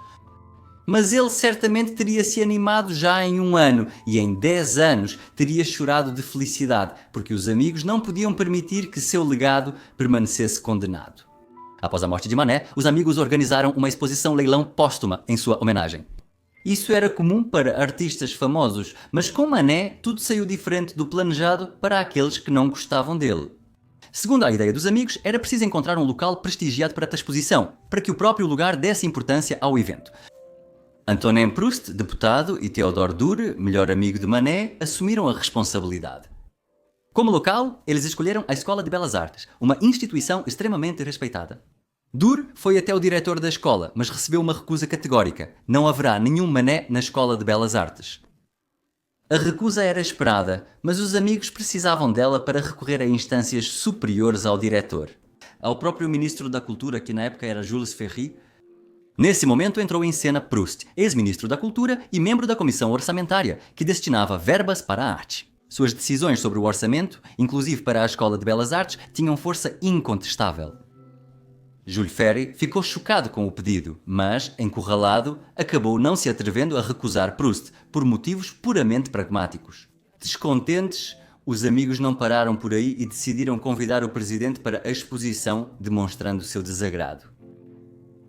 Mas ele certamente teria se animado já em um ano e em 10 anos teria chorado de felicidade, porque os amigos não podiam permitir que seu legado permanecesse condenado. Após a morte de Manet, os amigos organizaram uma exposição leilão póstuma em sua homenagem. Isso era comum para artistas famosos, mas com Manet tudo saiu diferente do planejado para aqueles que não gostavam dele. Segundo a ideia dos amigos, era preciso encontrar um local prestigiado para a exposição, para que o próprio lugar desse importância ao evento. Antonin Proust, deputado, e Théodore Dure, melhor amigo de Manet, assumiram a responsabilidade. Como local, eles escolheram a Escola de Belas Artes, uma instituição extremamente respeitada. Dure foi até o diretor da escola, mas recebeu uma recusa categórica. Não haverá nenhum Manet na Escola de Belas Artes. A recusa era esperada, mas os amigos precisavam dela para recorrer a instâncias superiores ao diretor. Ao próprio ministro da Cultura, que na época era Jules Ferry. Nesse momento entrou em cena Proust, ex-ministro da Cultura e membro da Comissão Orçamentária, que destinava verbas para a arte. Suas decisões sobre o orçamento, inclusive para a Escola de Belas Artes, tinham força incontestável. Jules Ferry ficou chocado com o pedido, mas, encurralado, acabou não se atrevendo a recusar Proust, por motivos puramente pragmáticos. Descontentes, os amigos não pararam por aí e decidiram convidar o presidente para a exposição, demonstrando seu desagrado.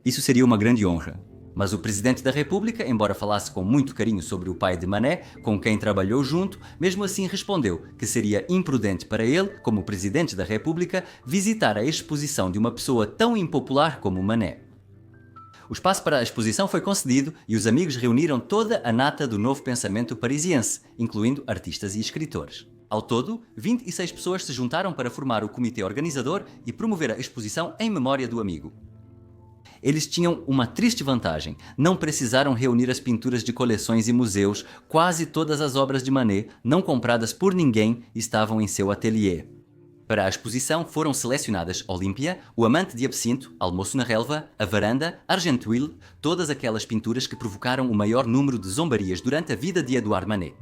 Isso seria uma grande honra. Mas o presidente da República, embora falasse com muito carinho sobre o pai de Manet, com quem trabalhou junto, mesmo assim respondeu que seria imprudente para ele, como presidente da República, visitar a exposição de uma pessoa tão impopular como Manet. O espaço para a exposição foi concedido e os amigos reuniram toda a nata do novo pensamento parisiense, incluindo artistas e escritores. Ao todo, 26 pessoas se juntaram para formar o comitê organizador e promover a exposição em memória do amigo. Eles tinham uma triste vantagem, não precisaram reunir as pinturas de coleções e museus, quase todas as obras de Manet, não compradas por ninguém, estavam em seu ateliê. Para a exposição foram selecionadas Olímpia, o Amante de Absinto, Almoço na Relva, a Varanda, Argenteuil, todas aquelas pinturas que provocaram o maior número de zombarias durante a vida de Edouard Manet.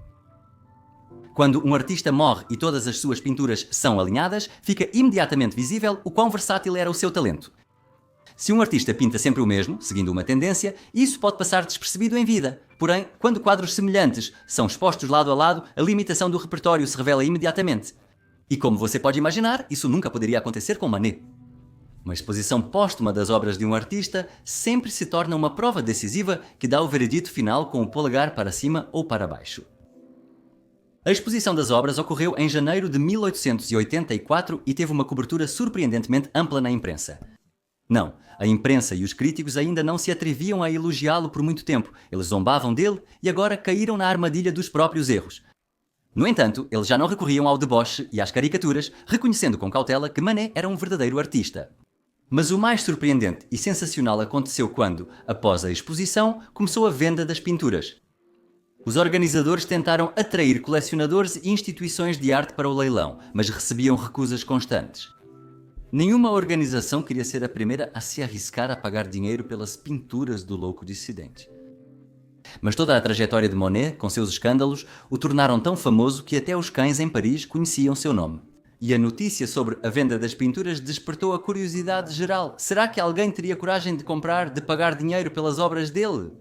Quando um artista morre e todas as suas pinturas são alinhadas, fica imediatamente visível o quão versátil era o seu talento. Se um artista pinta sempre o mesmo, seguindo uma tendência, isso pode passar despercebido em vida. Porém, quando quadros semelhantes são expostos lado a lado, a limitação do repertório se revela imediatamente. E como você pode imaginar, isso nunca poderia acontecer com Manet. Uma exposição póstuma das obras de um artista sempre se torna uma prova decisiva que dá o veredito final com o polegar para cima ou para baixo. A exposição das obras ocorreu em janeiro de 1884 e teve uma cobertura surpreendentemente ampla na imprensa. Não, a imprensa e os críticos ainda não se atreviam a elogiá-lo por muito tempo. Eles zombavam dele e agora caíram na armadilha dos próprios erros. No entanto, eles já não recorriam ao deboche e às caricaturas, reconhecendo com cautela que Manet era um verdadeiro artista. Mas o mais surpreendente e sensacional aconteceu quando, após a exposição, começou a venda das pinturas. Os organizadores tentaram atrair colecionadores e instituições de arte para o leilão, mas recebiam recusas constantes. Nenhuma organização queria ser a primeira a se arriscar a pagar dinheiro pelas pinturas do louco dissidente. Mas toda a trajetória de Monet, com seus escândalos, o tornaram tão famoso que até os cães em Paris conheciam seu nome. E a notícia sobre a venda das pinturas despertou a curiosidade geral. Será que alguém teria coragem de comprar, de pagar dinheiro pelas obras dele?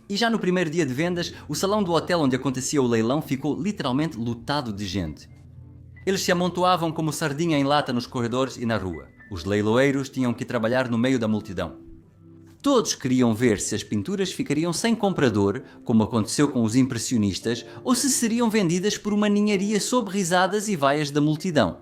E já no primeiro dia de vendas, o salão do hotel onde acontecia o leilão ficou literalmente lotado de gente. Eles se amontoavam como sardinha em lata nos corredores e na rua. Os leiloeiros tinham que trabalhar no meio da multidão. Todos queriam ver se as pinturas ficariam sem comprador, como aconteceu com os impressionistas, ou se seriam vendidas por uma ninharia sob risadas e vaias da multidão.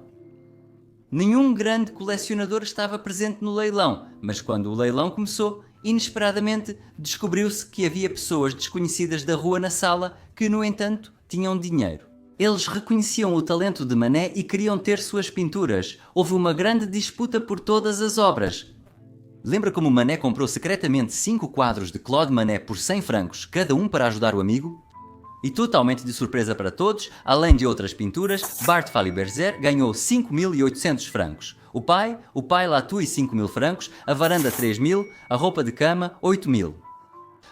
Nenhum grande colecionador estava presente no leilão, mas quando o leilão começou, inesperadamente descobriu-se que havia pessoas desconhecidas da rua na sala que, no entanto, tinham dinheiro. Eles reconheciam o talento de Manet e queriam ter suas pinturas. Houve uma grande disputa por todas as obras. Lembra como Manet comprou secretamente 5 quadros de Claude Manet por 100 francos, cada um para ajudar o amigo? E totalmente de surpresa para todos, além de outras pinturas, Bart Fally-Berzer ganhou 5.800 francos. O pai Latouille 5.000 francos, a varanda 3.000, a roupa de cama 8.000.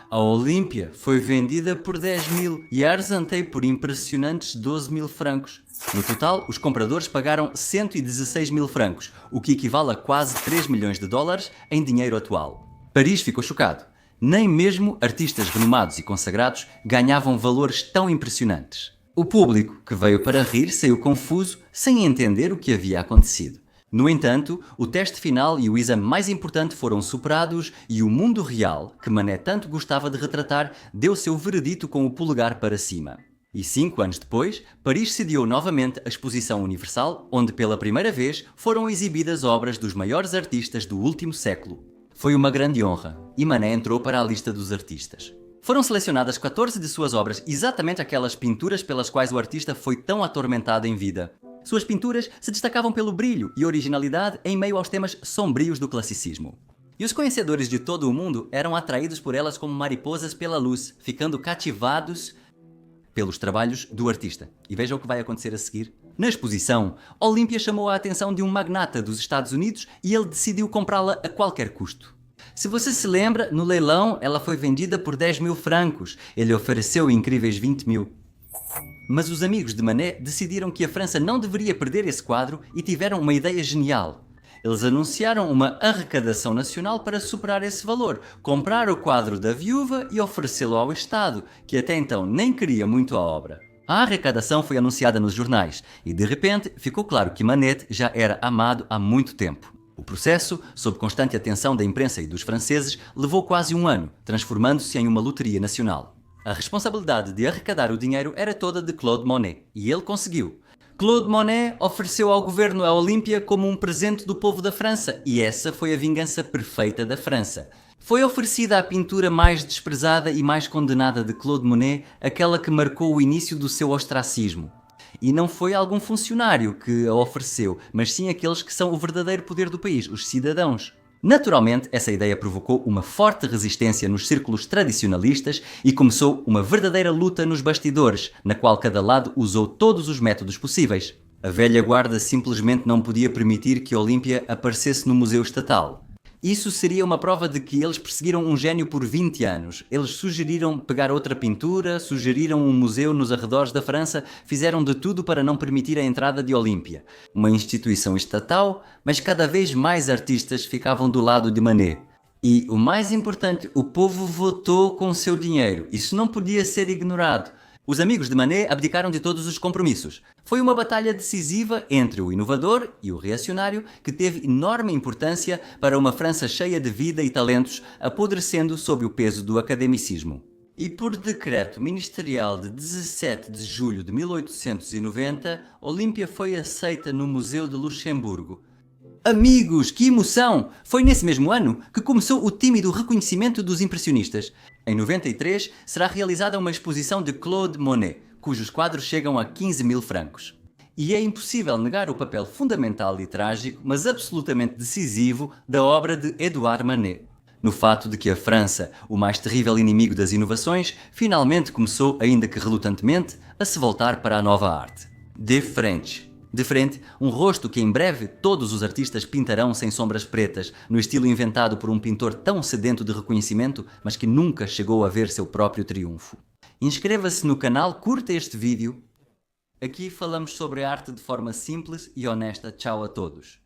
A Olímpia foi vendida por 10.000 e a Argenteuil por impressionantes 12.000 francos. No total, os compradores pagaram 116.000 francos, o que equivale a quase 3 milhões de dólares em dinheiro atual. Paris ficou chocado. Nem mesmo artistas renomados e consagrados ganhavam valores tão impressionantes. O público, que veio para rir, saiu confuso, sem entender o que havia acontecido. No entanto, o teste final e o exame mais importante foram superados e o mundo real, que Manet tanto gostava de retratar, deu seu veredito com o polegar para cima. E 5 anos depois, Paris sediou novamente a Exposição Universal, onde pela primeira vez foram exibidas obras dos maiores artistas do último século. Foi uma grande honra, e Manet entrou para a lista dos artistas. Foram selecionadas 14 de suas obras, exatamente aquelas pinturas pelas quais o artista foi tão atormentado em vida. Suas pinturas se destacavam pelo brilho e originalidade em meio aos temas sombrios do classicismo. E os conhecedores de todo o mundo eram atraídos por elas como mariposas pela luz, ficando cativados pelos trabalhos do artista. E veja o que vai acontecer a seguir. Na exposição, Olímpia chamou a atenção de um magnata dos Estados Unidos e ele decidiu comprá-la a qualquer custo. Se você se lembra, no leilão ela foi vendida por 10.000 francos. Ele ofereceu incríveis 20.000. Mas os amigos de Manet decidiram que a França não deveria perder esse quadro e tiveram uma ideia genial. Eles anunciaram uma arrecadação nacional para superar esse valor, comprar o quadro da viúva e oferecê-lo ao Estado, que até então nem queria muito a obra. A arrecadação foi anunciada nos jornais e, de repente, ficou claro que Manet já era amado há muito tempo. O processo, sob constante atenção da imprensa e dos franceses, levou quase um ano, transformando-se em uma loteria nacional. A responsabilidade de arrecadar o dinheiro era toda de Claude Monet, e ele conseguiu. Claude Monet ofereceu ao governo a Olímpia como um presente do povo da França, e essa foi a vingança perfeita da França. Foi oferecida a pintura mais desprezada e mais condenada de Claude Monet, aquela que marcou o início do seu ostracismo. E não foi algum funcionário que a ofereceu, mas sim aqueles que são o verdadeiro poder do país, os cidadãos. Naturalmente, essa ideia provocou uma forte resistência nos círculos tradicionalistas e começou uma verdadeira luta nos bastidores, na qual cada lado usou todos os métodos possíveis. A velha guarda simplesmente não podia permitir que Olímpia aparecesse no Museu Estatal. Isso seria uma prova de que eles perseguiram um gênio por 20 anos. Eles sugeriram pegar outra pintura, sugeriram um museu nos arredores da França, fizeram de tudo para não permitir a entrada de Olímpia. Uma instituição estatal, mas cada vez mais artistas ficavam do lado de Manet. E, o mais importante, o povo votou com seu dinheiro. Isso não podia ser ignorado. Os amigos de Manet abdicaram de todos os compromissos. Foi uma batalha decisiva entre o inovador e o reacionário que teve enorme importância para uma França cheia de vida e talentos, apodrecendo sob o peso do academicismo. E por decreto ministerial de 17 de julho de 1890, Olímpia foi aceita no Museu de Luxemburgo. Amigos, que emoção! Foi nesse mesmo ano que começou o tímido reconhecimento dos impressionistas. Em 93 será realizada uma exposição de Claude Monet, cujos quadros chegam a 15.000 francos. E é impossível negar o papel fundamental e trágico, mas absolutamente decisivo, da obra de Edouard Manet. No fato de que a França, o mais terrível inimigo das inovações, finalmente começou, ainda que relutantemente, a se voltar para a nova arte. De frente, um rosto que em breve todos os artistas pintarão sem sombras pretas, no estilo inventado por um pintor tão sedento de reconhecimento, mas que nunca chegou a ver seu próprio triunfo. Inscreva-se no canal, curta este vídeo. Aqui falamos sobre a arte de forma simples e honesta. Tchau a todos.